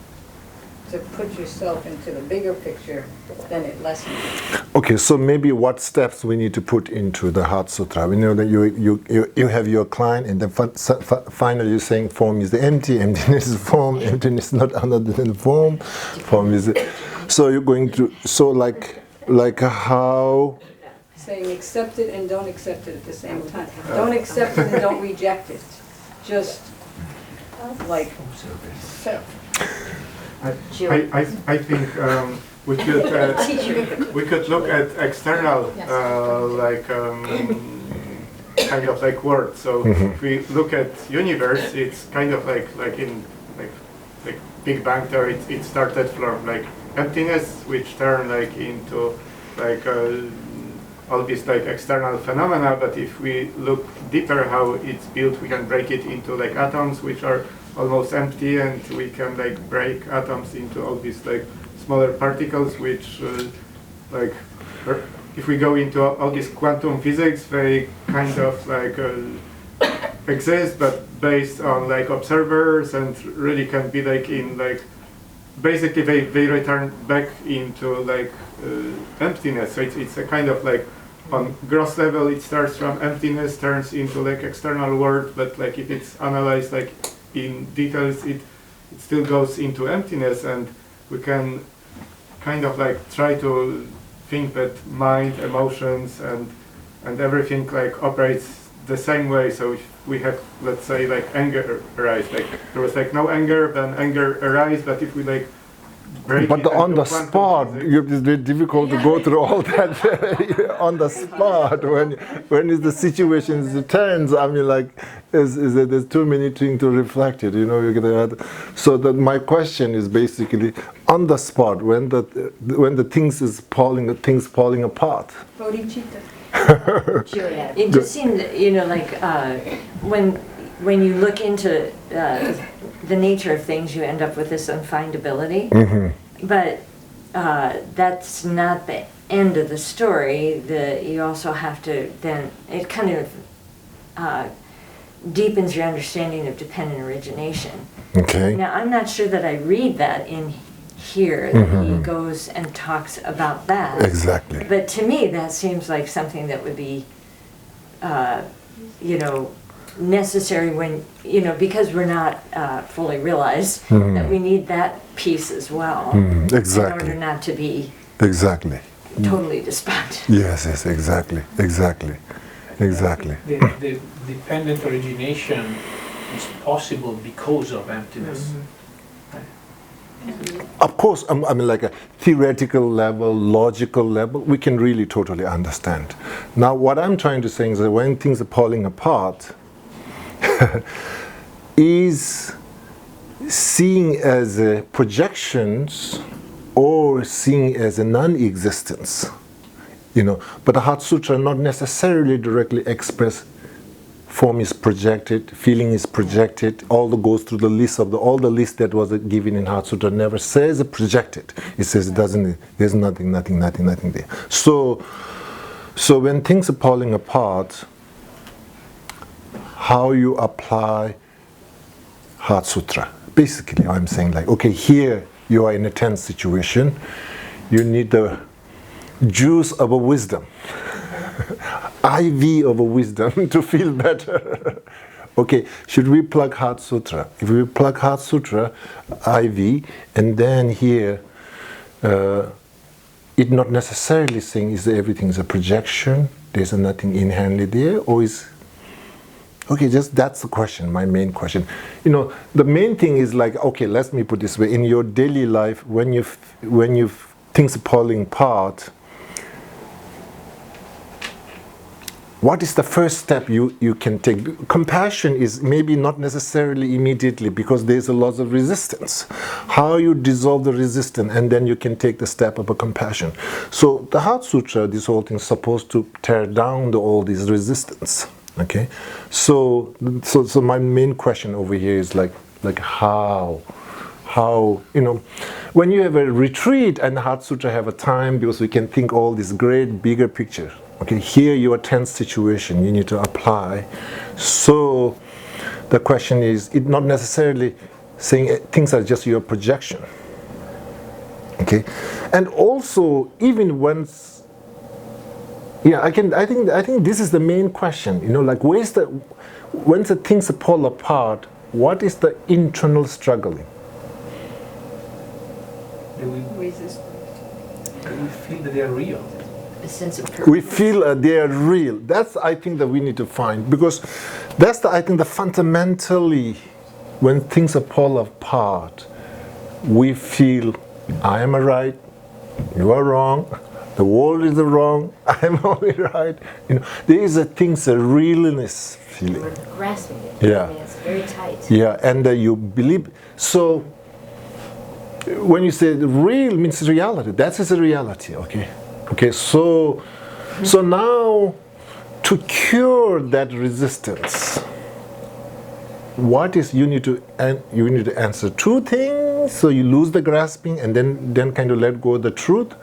put yourself into the bigger picture, then it lessens it. Okay, so maybe what steps we need to put into the Heart Sutra? We know that you have your client, and then finally you're saying form is the empty, emptiness is form, emptiness is not other than form, form is it. So you're going to, so like how? Saying accept it and don't accept it at the same time. Don't accept it and don't reject it. Just like so. I think we could look at external kind of like world. So if we look at universe, it's kind of like in Big Bang theory. It started from like emptiness, which turned like into like all these like external phenomena. But if we look deeper how it's built, we can break it into like atoms, which are almost empty, and we can like break atoms into all these like smaller particles, which like if we go into all this quantum physics, they kind of like exist, but based on like observers, and really can be like in like basically they return back into like emptiness. So it's a kind of like on gross level it starts from emptiness, turns into like external world, but like if it's analyzed like in details, it still goes into emptiness, and we can kind of like try to think that mind, emotions, and everything like operates the same way. So if we have, let's say, like anger arise, like there was like no anger, then anger arise, but if we like break but it on the into quantum spot, physics, it's very difficult to go through all that on the spot when is the situation turns. I mean, like, there's too many things to reflect it. You know, you get so that my question is basically on the spot when the things falling apart. Bodhicitta. Juliet. It just seemed, like when you look into the nature of things, you end up with this unfindability. Mm-hmm. But that's not the end of the story. You also have to then, it kind of deepens your understanding of dependent origination. Okay. Now, I'm not sure that I read that in here, that Mm-hmm. he goes and talks about that. Exactly. But to me, that seems like something that would be, necessary when, because we're not fully realized, that we need that piece as well. Exactly. In order not to be Exactly. totally despondent. Yes, exactly. The dependent origination is possible because of emptiness. Of course, I mean, like a theoretical level, logical level, we can really totally understand. Now, what I'm trying to say is that when things are falling apart, is seeing as projections or seeing as a non-existence, But the Heart Sutra not necessarily directly express form is projected, feeling is projected. All the goes through the list of all the list that was given in Heart Sutra never says projected. It says it doesn't. There's nothing there. So when things are falling apart, how you apply Heart Sutra? Basically, I'm saying like, okay, here you are in a tense situation. You need the juice of a wisdom. IV of a wisdom to feel better. Okay, should we plug Heart Sutra? If we plug Heart Sutra, IV, and then here, it not necessarily saying is that everything is a projection, there's nothing inherently there, or is Okay, just that's the question, my main question. You know, the main thing is like, okay, let me put it this way. In your daily life, when you things are falling apart, what is the first step you can take? Compassion is maybe not necessarily immediately because there's a lot of resistance. How you dissolve the resistance and then you can take the step of a compassion. So the Heart Sutra, this whole thing is supposed to tear down all these resistance. Okay, so my main question over here is like how, you know, when you have a retreat and the Heart Sutra have a time because we can think all this great bigger picture. Okay, here you are tense situation you need to apply. So the question is, it not necessarily saying things are just your projection. Okay, and also even once. Yeah, I think this is the main question. You know, like when the things fall apart, what is the internal struggling? Do we feel that they are real? A sense of purpose. We feel they are real. That's I think that we need to find, because that's I think the fundamentally when things fall apart, we feel I am right, you are wrong. The world is wrong, I'm only right. You know, there is a realness feeling. We're grasping it. Yeah. I mean, it's very tight. Yeah, and you believe. So when you say the real means reality, that is a reality. Okay. Okay. So now to cure that resistance, what is you need to answer two things. So you lose the grasping and then kind of let go of the truth.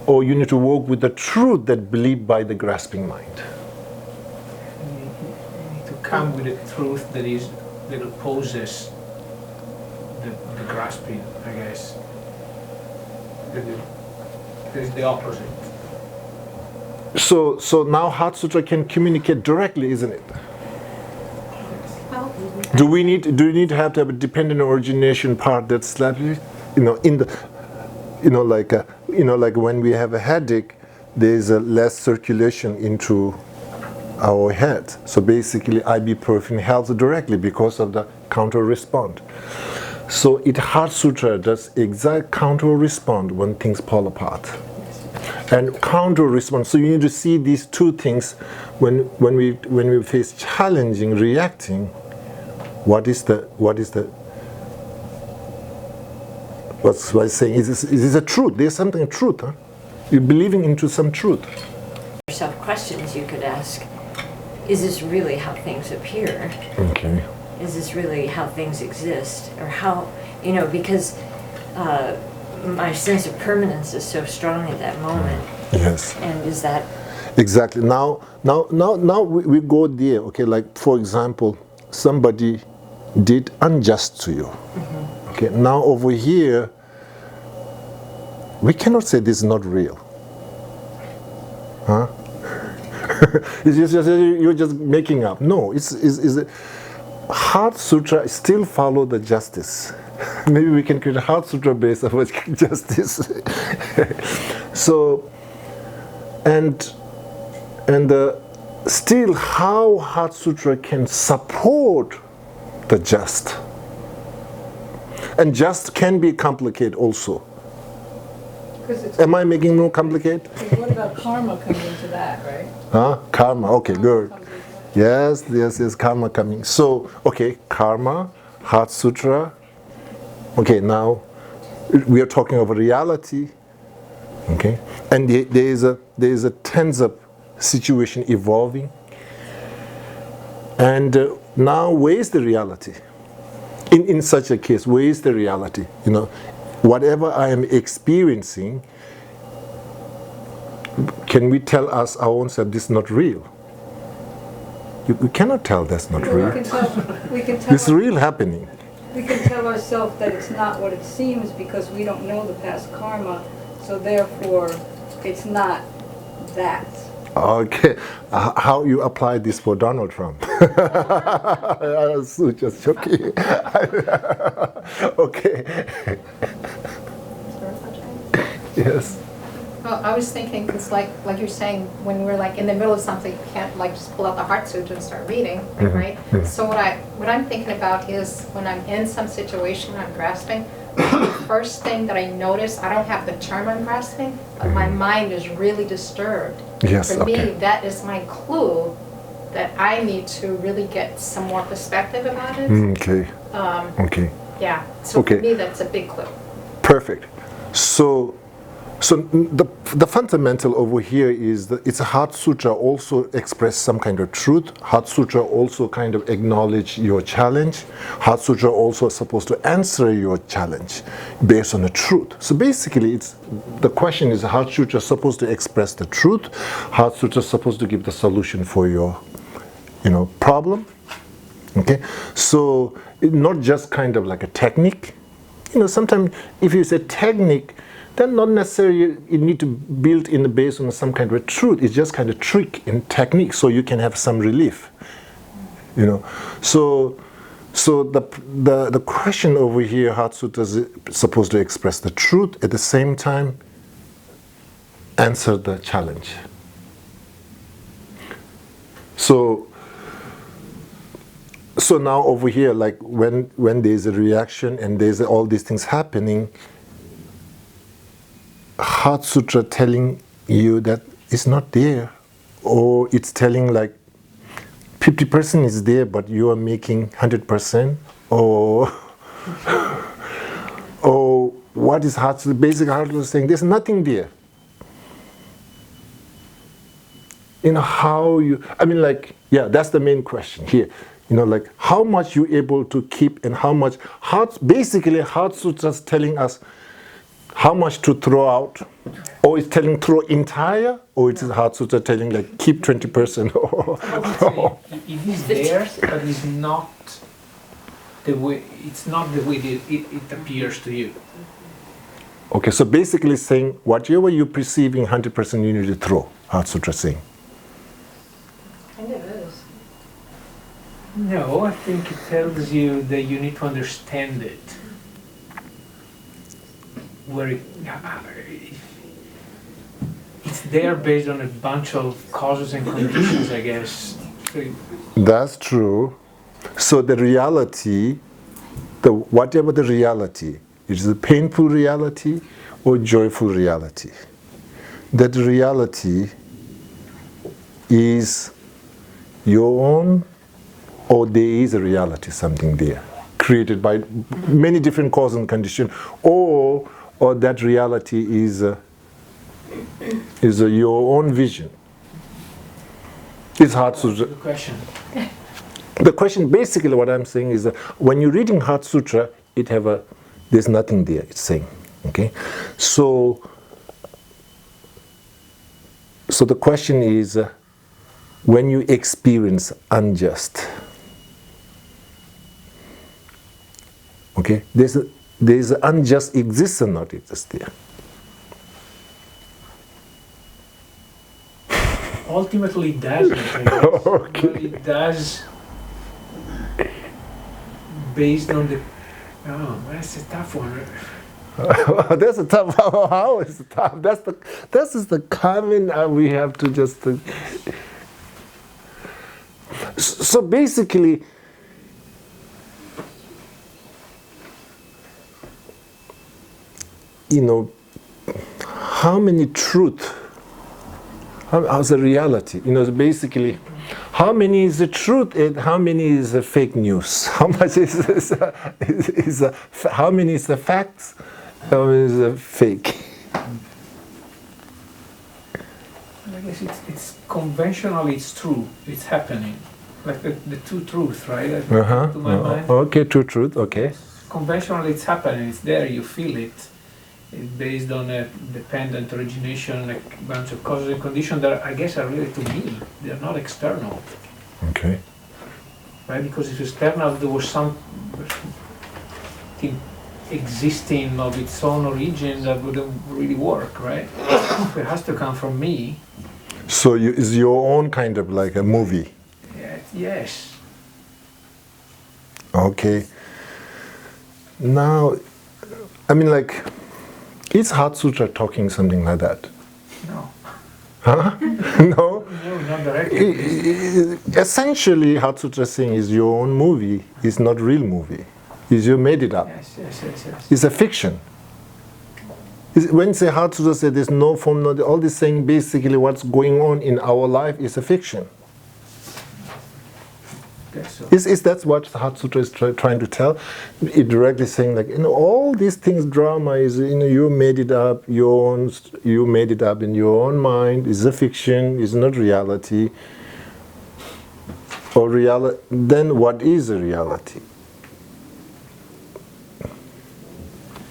Or you need to work with the truth that believed by the grasping mind. You need to come with a truth that opposes the grasping, I guess. That is the opposite. So now Heart Sutra can communicate directly, isn't it? Do we need to have a dependent origination part that's like, you know, in the, like when we have a headache, there's a less circulation into our head. So basically, ibuprofen helps directly because of the counter response. So Heart Sutra does exact counter response when things fall apart. And counter response. So you need to see these two things when we face challenging reacting. What's I saying? Is this a truth? There's something truth, huh? You're believing into some truth. Yourself questions you could ask. Is this really how things appear? Okay. Is this really how things exist? Or how, because my sense of permanence is so strong at that moment. Yes. And is that... Exactly. Now we go there, okay, like for example, somebody did unjust to you. Mm-hmm. Okay, now over here, we cannot say this is not real. Huh? It's just you're just making up. No, it's Heart Sutra still follow the justice. Maybe we can create a Heart Sutra based on justice. So, and still how Heart Sutra can support the just. And just can be complicated also. Am I making it more complicated? What about karma coming into that, right? Huh? Karma, okay, good. Yes, karma coming. So, okay, karma, Heart Sutra. Okay, now we are talking about reality. Okay, and there is a tense of situation evolving. And now, where is the reality? In such a case, where is the reality? Whatever I am experiencing, can we tell us our own self this is not real? We cannot tell that's not real. We can tell This is real happening. We can tell ourselves that it's not what it seems because we don't know the past karma, so therefore it's not that. Okay, how you apply this for Donald Trump? I was just joking. Okay. Yes. Well, I was thinking, because like you're saying, when we're like in the middle of something, you can't like just pull out the Heart Sutra and start reading, right? So what I'm thinking about is when I'm in some situation I'm grasping, the first thing that I notice, I don't have the term I'm grasping, but my mind is really disturbed. Yes, For okay. me, that is my clue that I need to really get some more perspective about it. Okay. Okay. Yeah, so Okay. for me, that's a big clue. Perfect. So the fundamental over here is that it's a Heart Sutra also express some kind of truth. Heart Sutra also kind of acknowledge your challenge. Heart Sutra also supposed to answer your challenge based on the truth. So basically, the question is Heart Sutra supposed to express the truth. Heart Sutra supposed to give the solution for your, problem. Okay, so not just kind of like a technique. Sometimes if you say technique, then not necessarily you need to build in the base on some kind of truth. It's just kind of trick and technique, so you can have some relief. So the question over here, Heart Sutra is supposed to express the truth at the same time, answer the challenge. So now over here, like when there's a reaction and there's all these things happening, Heart Sutra telling you that it's not there, or it's telling like 50% is there, but you are making 100%, or what is Heart Sutra? Basic Heart Sutra saying there's nothing there. That's the main question here. Like how much you're able to keep and how much basically Heart Sutra is telling us how much to throw out, or it's telling throw entire, or it's Heart Sutra telling like keep 20%. It is there, but it's not the way. It's not the way it appears to you. Okay, so basically saying whatever you're perceiving 100%, you need to throw. Heart Sutra saying. Kind of is. No, I think it tells you that you need to understand it. Where it's there based on a bunch of causes and conditions, I guess. That's true. So the reality, whatever the reality, is a painful reality or joyful reality. That reality is your own, or there is a reality, something there, created by many different causes and conditions, or that reality is your own vision. It's Heart Sutra. The question. The question, basically, what I'm saying is that when you're reading Heart Sutra, there's nothing there. It's saying, okay. So the question is, when you experience unjust, okay, there's unjust exists or not exists there. Ultimately, it doesn't. I guess. Okay. But it does based on the. Oh, that's a tough one. That's a tough. How is it tough? This is the common. We have to just. So basically, how many truth? How's the reality? Basically, how many is the truth and how many is the fake news? How much how many is the facts? How many is the fake? I guess it's conventionally it's true. It's happening, like the two truths, right? To my mind. Okay, two truth. Okay. Conventionally, it's happening. It's there. You feel it. It's based on a dependent origination, a bunch of causes and conditions that I guess are really to me. They're not external. Okay. Right? Because if external, there was something existing of its own origin that wouldn't really work, right? It has to come from me. So is your own kind of like a movie? Yeah, yes. Okay. Now, is Heart Sutra talking something like that? Huh? No? No, not directly. Essentially, Heart Sutra saying is your own movie. It's not real movie. It's you made it up. Yes. It's a fiction. When you say Heart Sutra, say there's no form, no, all this saying basically what's going on in our life is a fiction. Okay, so. That's what Heart Sutra is trying to tell. It directly saying like, all these things, drama is, you made it up, you made it up in your own mind. It's a fiction. It's not reality. Or reality. Then what is a reality?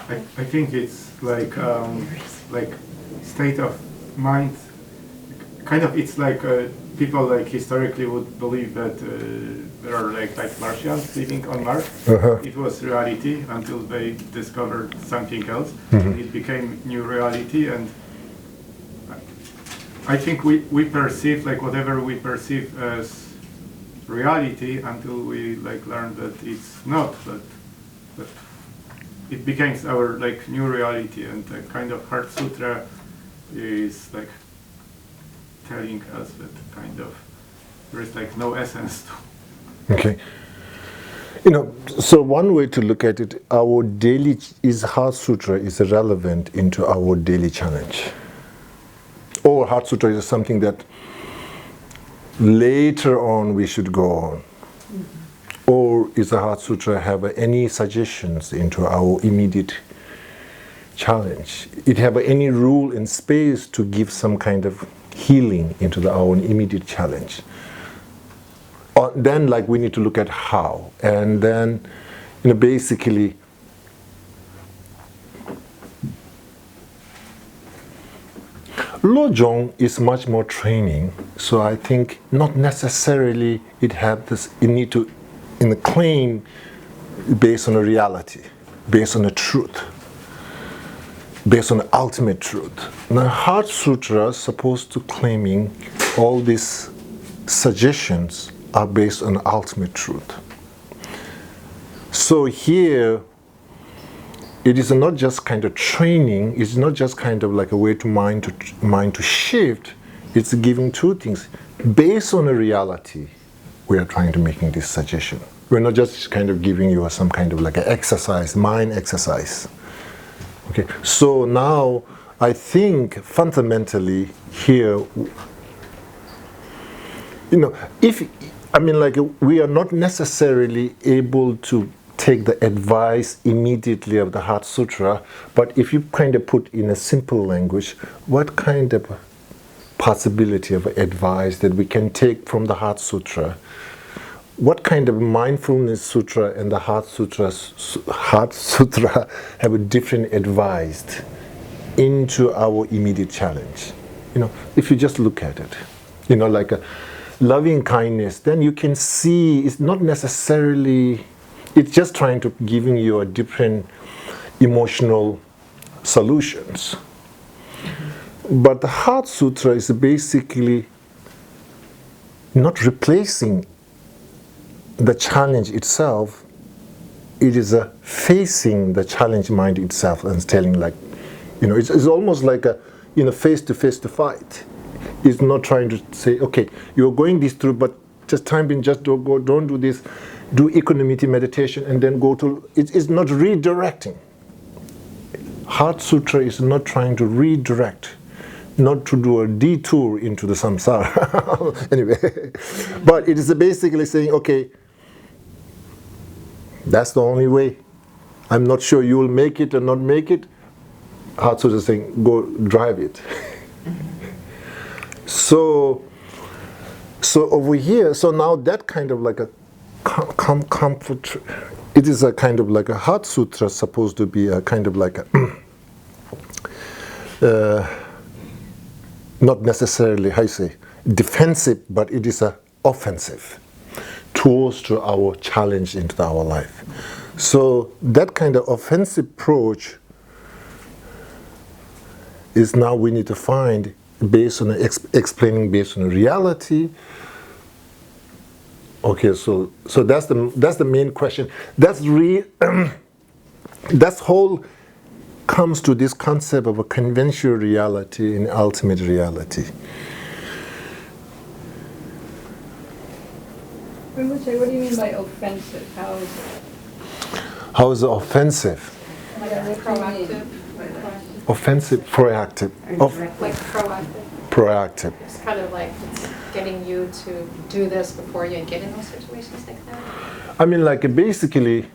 I think it's like state of mind. Kind of, it's like people like historically would believe that there are like Martians living on Mars. It was reality until they discovered something else. It became new reality, and I think we perceive like whatever we perceive as reality until we like learn that it's not. But it becomes our like new reality, and the kind of Heart Sutra is like telling us that kind of there is like no essence to. Okay. So one way to look at it, our daily Heart Sutra is relevant into our daily challenge. Or Heart Sutra is something that later on we should go on. Or is the Heart Sutra have any suggestions into our immediate challenge? It have any rule in space to give some kind of healing into our immediate challenge? Then like we need to look at how. And then, basically, Lojong is much more training. So I think not necessarily it have this, you need to in a claim based on a reality, based on a truth, based on the ultimate truth. Now, Heart Sutra is supposed to claiming all these suggestions are based on ultimate truth. So here, it is not just kind of training. It's not just kind of like a way to mind to shift. It's giving two things based on a reality. We are trying to making this suggestion. We're not just kind of giving you some kind of like an exercise, mind exercise. Okay, so now I think fundamentally here, we are not necessarily able to take the advice immediately of the Heart Sutra, but if you kind of put in a simple language, what kind of possibility of advice that we can take from the Heart Sutra? What kind of mindfulness sutra and the Heart Sutra have a different advice into our immediate challenge? If you just look at it, like a loving kindness, then you can see it's not necessarily, it's just trying to giving you a different emotional solutions. But the Heart Sutra is basically not replacing the challenge itself. It is facing the challenge mind itself and telling like, it's almost like a, face to fight. It's not trying to say, okay, you're going this through, but just time being, just don't do this, do equanimity meditation and then go to, it's not redirecting. Heart Sutra is not trying to redirect, not to do a detour into the samsara. Anyway, but it is basically saying, okay, that's the only way. I'm not sure you will make it or not make it. Heart Sutra is saying, go drive it. So over here, so now that kind of like a comfort, it is a kind of like a Heart Sutra supposed to be a kind of like a, not necessarily, how you say, defensive, but it is a offensive tools to our challenge into our life. So that kind of offensive approach is now we need to find based on explaining based on reality. Okay, so that's the main question. That's whole comes to this concept of a conventional reality and ultimate reality. Rinpoche, what do you mean by offensive? How is it? How is it offensive? What do you mean Proactive. by that? Offensive, proactive. Like proactive. Proactive. It's kind of like it's getting you to do this before you get in those situations like that. I mean, like basically,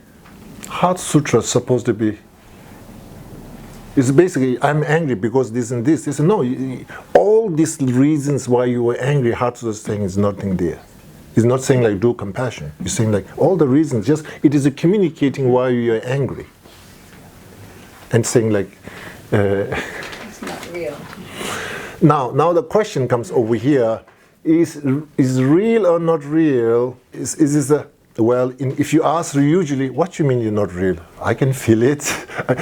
Heart Sutra is supposed to be. It's basically, I'm angry because this and this. It's no, all these reasons why you were angry, Heart Sutra is saying is nothing there. It's not saying like do compassion. It's saying like all the reasons. Just it is a communicating why you are angry. And saying like. It's not real. Now the question comes over here: is real or not real? Is this a well? If you ask usually, what you mean you're not real? I can feel it.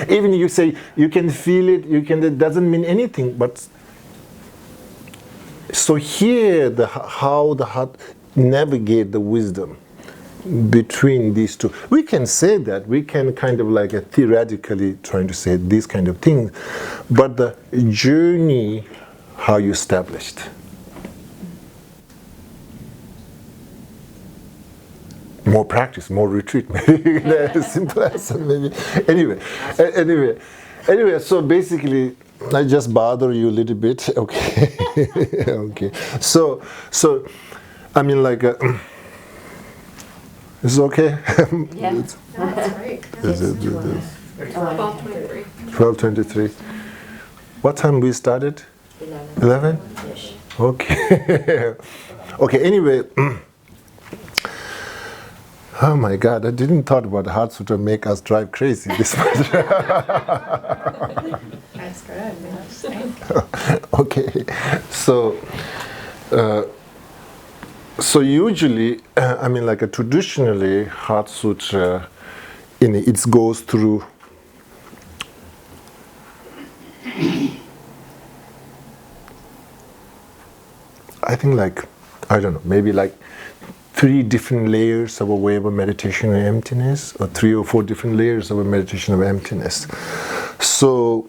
Even you say you can feel it, you can. It doesn't mean anything. But so here, how the heart navigate the wisdom between these two. We can say that, we can kind of like theoretically trying to say this kind of thing, but the journey, how you established. More practice, more retreat, maybe. Simple answer, maybe. Anyway, so basically, I just bother you a little bit, okay? Okay. So, I mean, like, is it okay? Yeah. That's great. Is it- 12:23. 12:23. What time we started? 11? Okay. Okay, anyway. Oh my God, I didn't thought about Heart Sutra make us drive crazy this much. That's good. Yes, thank you. Okay, so usually, I mean, like traditionally, Heart Sutra, it goes through. I think like, I don't know, maybe like 3 different layers of a way of a meditation of emptiness, or 3 or 4 different layers of a meditation of emptiness. So,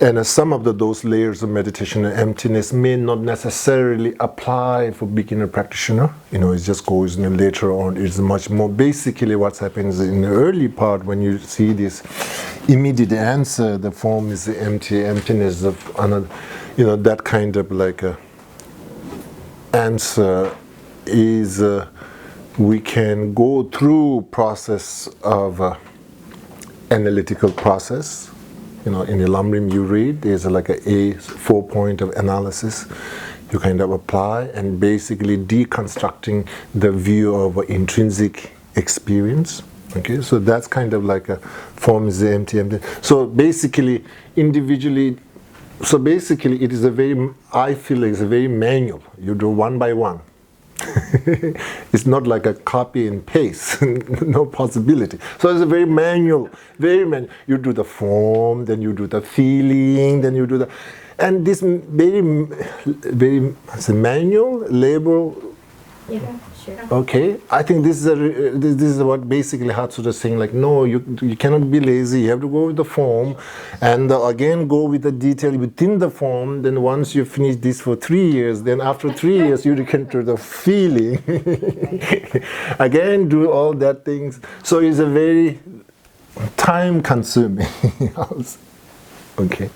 and some of those layers of meditation of emptiness may not necessarily apply for beginner practitioner. You know, it just goes later on. It's much more basically what happens in the early part when you see this immediate answer. The form is the emptiness of another. You know, that kind of like a answer is we can go through process of analytical process. You know, in the Lamrim you read, there's like a 4-point of analysis you kind of apply, and basically deconstructing the view of intrinsic experience. Okay, so that's kind of like a form is the empty. So basically, individually, so basically it is a very, I feel like it's a very manual. You do one by one. It's not like a copy and paste, no possibility. So it's a very manual, You do the form, then you do the feeling, then you do the, and this very, it's a manual label. Yeah, sure. Okay, I think this is what basically Heart Sutra is saying. Like, no, you cannot be lazy. You have to go with the form, and again go with the detail within the form. Then once you finish this for 3 years, then after 3 years you can to the feeling. Again, do all that things. So it's a very time-consuming. Okay.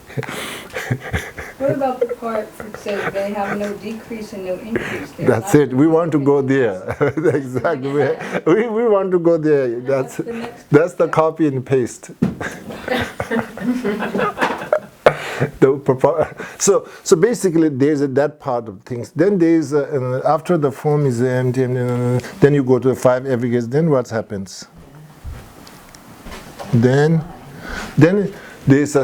What about the part that says they have no decrease and no increase? They're That's not- it. We want to go there. Exactly. We want to go there. That's the copy and paste. So basically, there's that part of things. Then there's after the form is empty, and then you go to the 5 aggregates. Then what happens? Then there's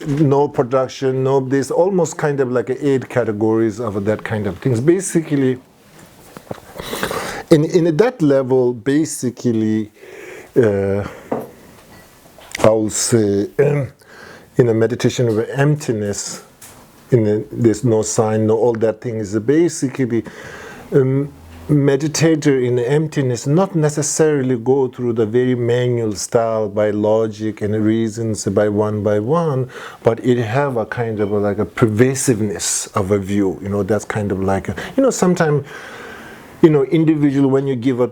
no production, there's almost kind of like 8 categories of that kind of things. Basically, in that level, basically, I will say, in a meditation of emptiness, there's no sign, no all that thing is basically, meditator in emptiness not necessarily go through the very manual style by logic and reasons by one, but it have a kind of like a pervasiveness of a view. That's kind of like sometimes individual, when you give a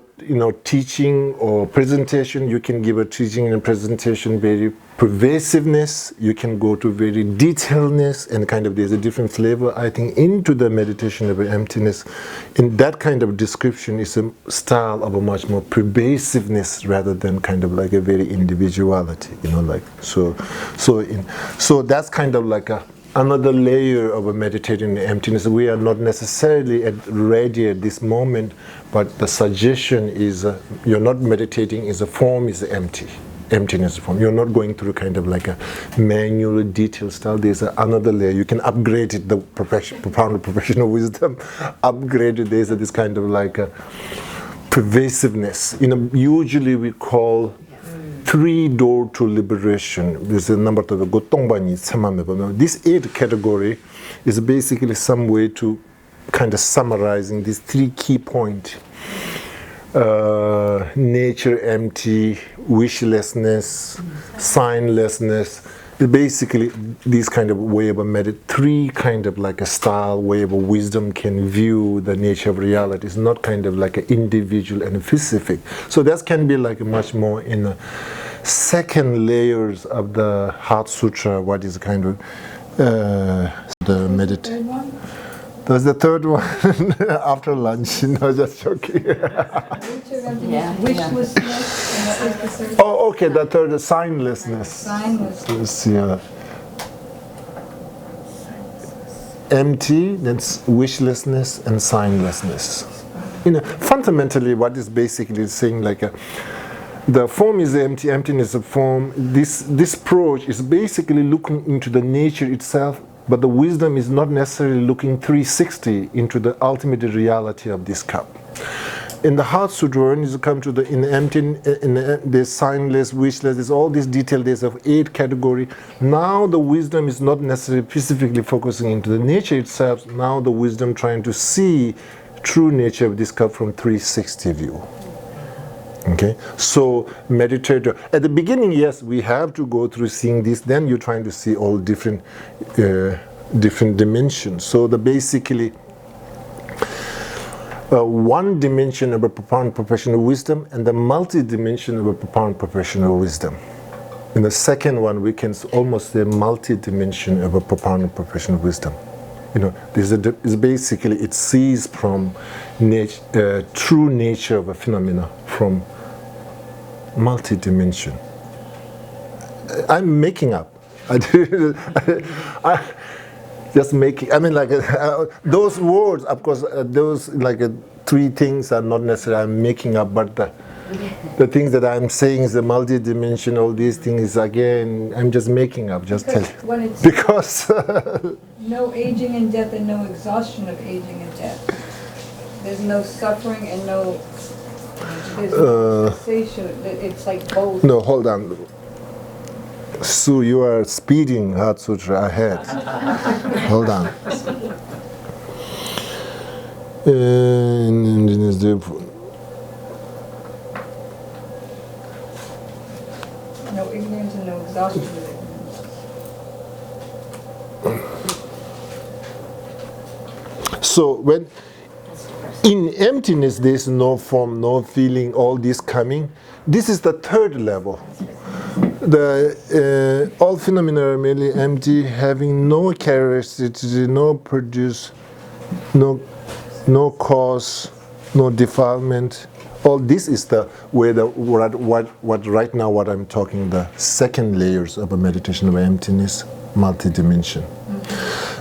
teaching or presentation, you can give a teaching and presentation very pervasiveness. You can go to very detailedness, and kind of there's a different flavor, I think, into the meditation of emptiness. In that kind of description is a style of a much more pervasiveness rather than kind of like a very individuality. So that's kind of like another layer of a meditating emptiness. We are not necessarily ready at this moment, but the suggestion is you're not meditating, is a form is empty. Emptiness form. You're not going through kind of like a manual detailed style. There's another layer. You can upgrade it, the profound professional wisdom, upgrade it. There's this kind of like a pervasiveness. Usually we call 3 door to liberation. There's a number of this 8 category is basically some way to kind of summarizing these 3 key points. Nature empty, wishlessness, signlessness. Basically, this kind of way of a 3 kind of like a style, way of a wisdom can view the nature of reality. It's not kind of like an individual and specific. So that can be like much more in the second layers of the Heart Sutra. What is kind of the meditation? There's the third one after lunch. No, just joking. Wishlessness, and what was the third? Oh, okay. The third is signlessness. Signlessness. Yeah. Empty. That's wishlessness and signlessness. Fundamentally, what is basically saying like the form is empty. Emptiness of form. This approach is basically looking into the nature itself. But the wisdom is not necessarily looking 360 into the ultimate reality of this cup. In the Heart Sutra, when you come to the there's signless, wishless, there's all these detail, there's of 8 category. Now the wisdom is not necessarily specifically focusing into the nature itself. Now the wisdom trying to see true nature of this cup from 360 view. Okay, so meditator at the beginning, yes, we have to go through seeing this. Then you're trying to see all different dimensions. So the basically one dimension of a profound professional wisdom and the multi-dimension of a profound professional wisdom. In the second one, we can almost say multi-dimension of a profound professional wisdom. It's basically it sees from true nature of a phenomena from multi-dimension. I'm making up. I just making. I mean, like those words, of course, those like 3 things are not necessarily I'm making up, but the things that I'm saying is the multi-dimension. All these things again, I'm just making up. Just tell you. Because no aging and death and no exhaustion of aging and death. There's no suffering and no cessation. It's like both. No, hold on. Sue, you are speeding Heart Sutra ahead. Hold on. No ignorance and no exhaustion of ignorance. So when in emptiness there's no form, no feeling, all this coming. This is the 3rd level. The all phenomena are merely empty, having no characteristic, no produce, no cause, no defilement. All this is the way what right now what I'm talking the second layers of a meditation of emptiness, multi-dimension.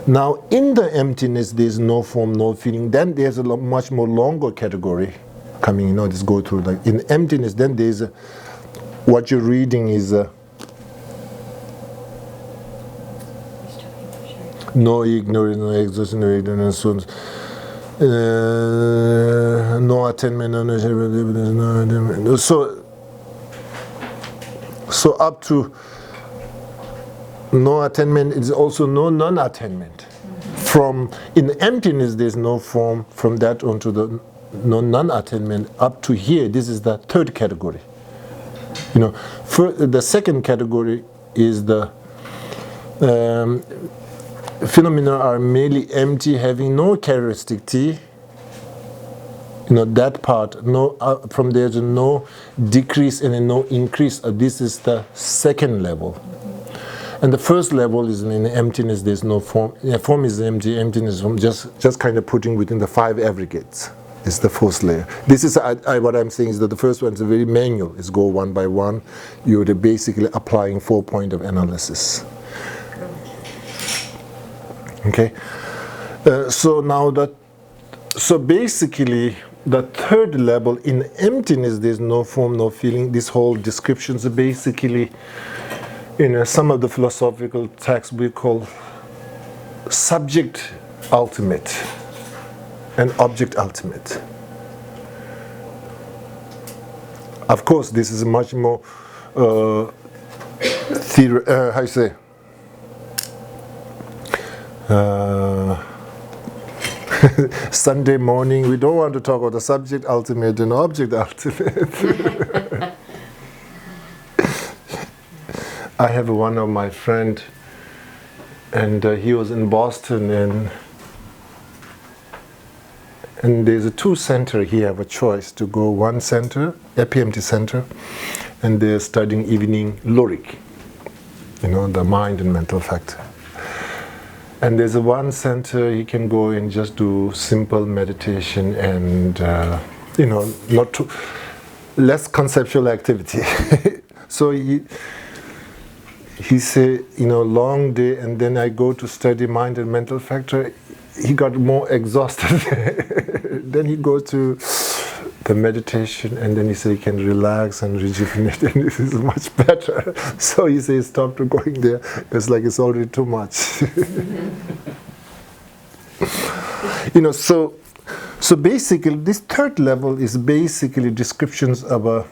Now, in the emptiness, there's no form, no feeling. Then there's a much more longer category coming. This go through. Like in emptiness, then there's what you're reading is no ignorance, no exhaustion, no ignorance, no attainment, no. So up to. No attainment is also no non-attainment. From in emptiness, there's no form. From that on to the no non-attainment up to here. This is the third category. You know, the second category is the phenomena are merely empty, having no characteristic. You know, that part, no, from there to no decrease and no increase. This is the second level. And the first level is in emptiness, there's no form. Yeah, form is empty, emptiness from just kind of putting within the 5 aggregates. It's the first layer. This is what I'm saying is that the first one is very manual. It's go one by one. You're basically applying 4 points of analysis. Okay. So basically, the third level in emptiness, there's no form, no feeling. This whole descriptions are basically, in some of the philosophical texts, we call subject ultimate and object ultimate. Of course, this is much more how you say? Sunday morning, we don't want to talk about the subject ultimate and object ultimate. I have one of my friend, and he was in Boston, and there's a 2 center. He have a choice to go 1 center, APMT center, and they're studying evening lyric, you know, the mind and mental factor. And there's a 1 center he can go and just do simple meditation and you know, not too less conceptual activity. So he said, you know, long day, and then I go to study mind and mental factor. He got more exhausted. Then he goes to the meditation, and then he said he can relax and rejuvenate, and this is much better. So he says stop to going there. It's like it's already too much. You know, so basically this third level is basically descriptions of a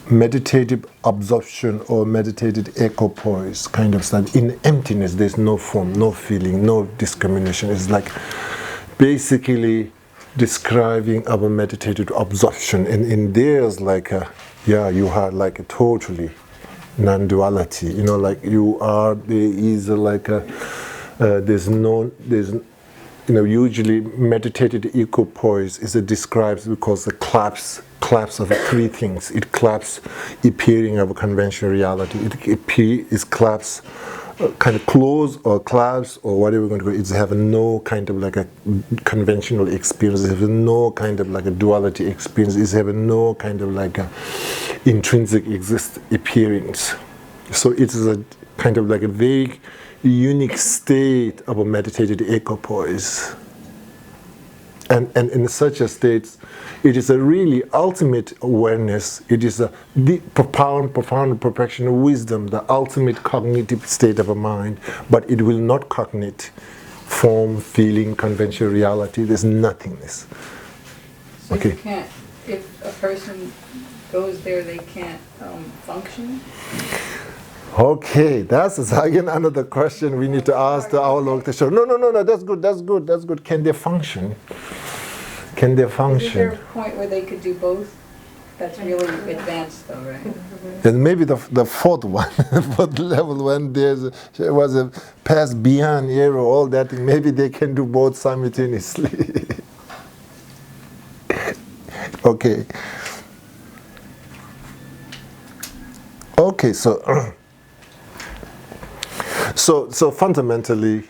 meditative absorption or meditative equipoise kind of stuff. In emptiness, there's no form, no feeling, no discrimination. It's like basically describing our meditative absorption. And in there's like you have like a totally non-duality. You know, like you are, there is like you know, usually meditative equipoise is described because the collapse of 3 things. It collapse appearing of a conventional reality. It collapse kind of close or collapse or whatever we're going to go. It's have no kind of like a conventional experience. It have no kind of like a duality experience. It's have no kind of like a intrinsic appearance. So it is a kind of like a very unique state of a meditative equipoise. And in such a state, it is a really ultimate awareness. It is a deep, profound perfection of wisdom, the ultimate cognitive state of a mind. But it will not cognate form, feeling, conventional reality. There's nothingness. So Okay. you can't, if a person goes there, they can't function? Okay, that's again another question we need to ask our Lokta. No, that's good. Can they function? Can they Is function? there a point where they could do both? That's really advanced though, right? And maybe the fourth one, fourth level, when there was a pass beyond error, all that thing, maybe they can do both simultaneously. Okay. Okay, so fundamentally,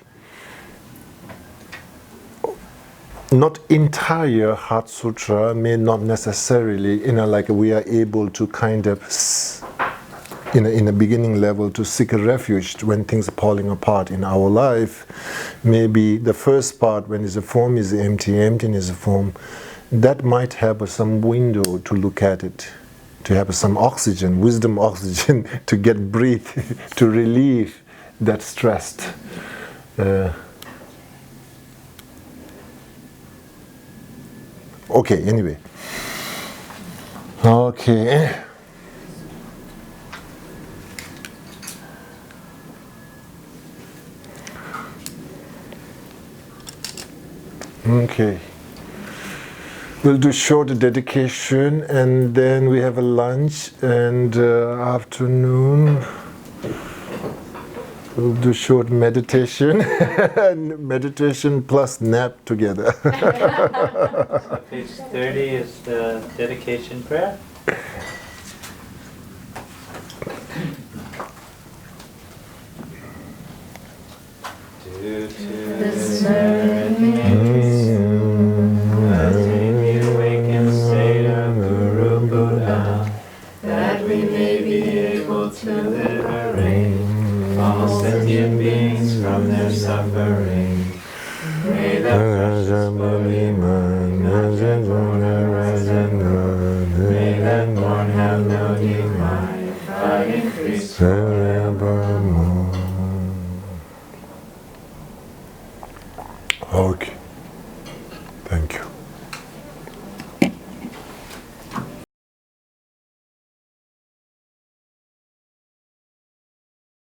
not entire Heart Sutra may not necessarily, like we are able to kind of, in a beginning level, to seek a refuge when things are falling apart in our life. Maybe the first part, when the form is empty, emptiness of form, that might have some window to look at it, to have some oxygen, wisdom oxygen, to get breathe, to relieve that stressed. Okay, anyway. Okay. Okay. we'll do short dedication, and then we have a lunch, and afternoon we'll do short meditation, meditation plus nap together. So page 30 is the dedication prayer. Due to the awakened state of Guru Buddha, that we may be able to liberate all sentient beings from their suffering. May the precious Bodhi mind, may that born have no decline, but increase forever.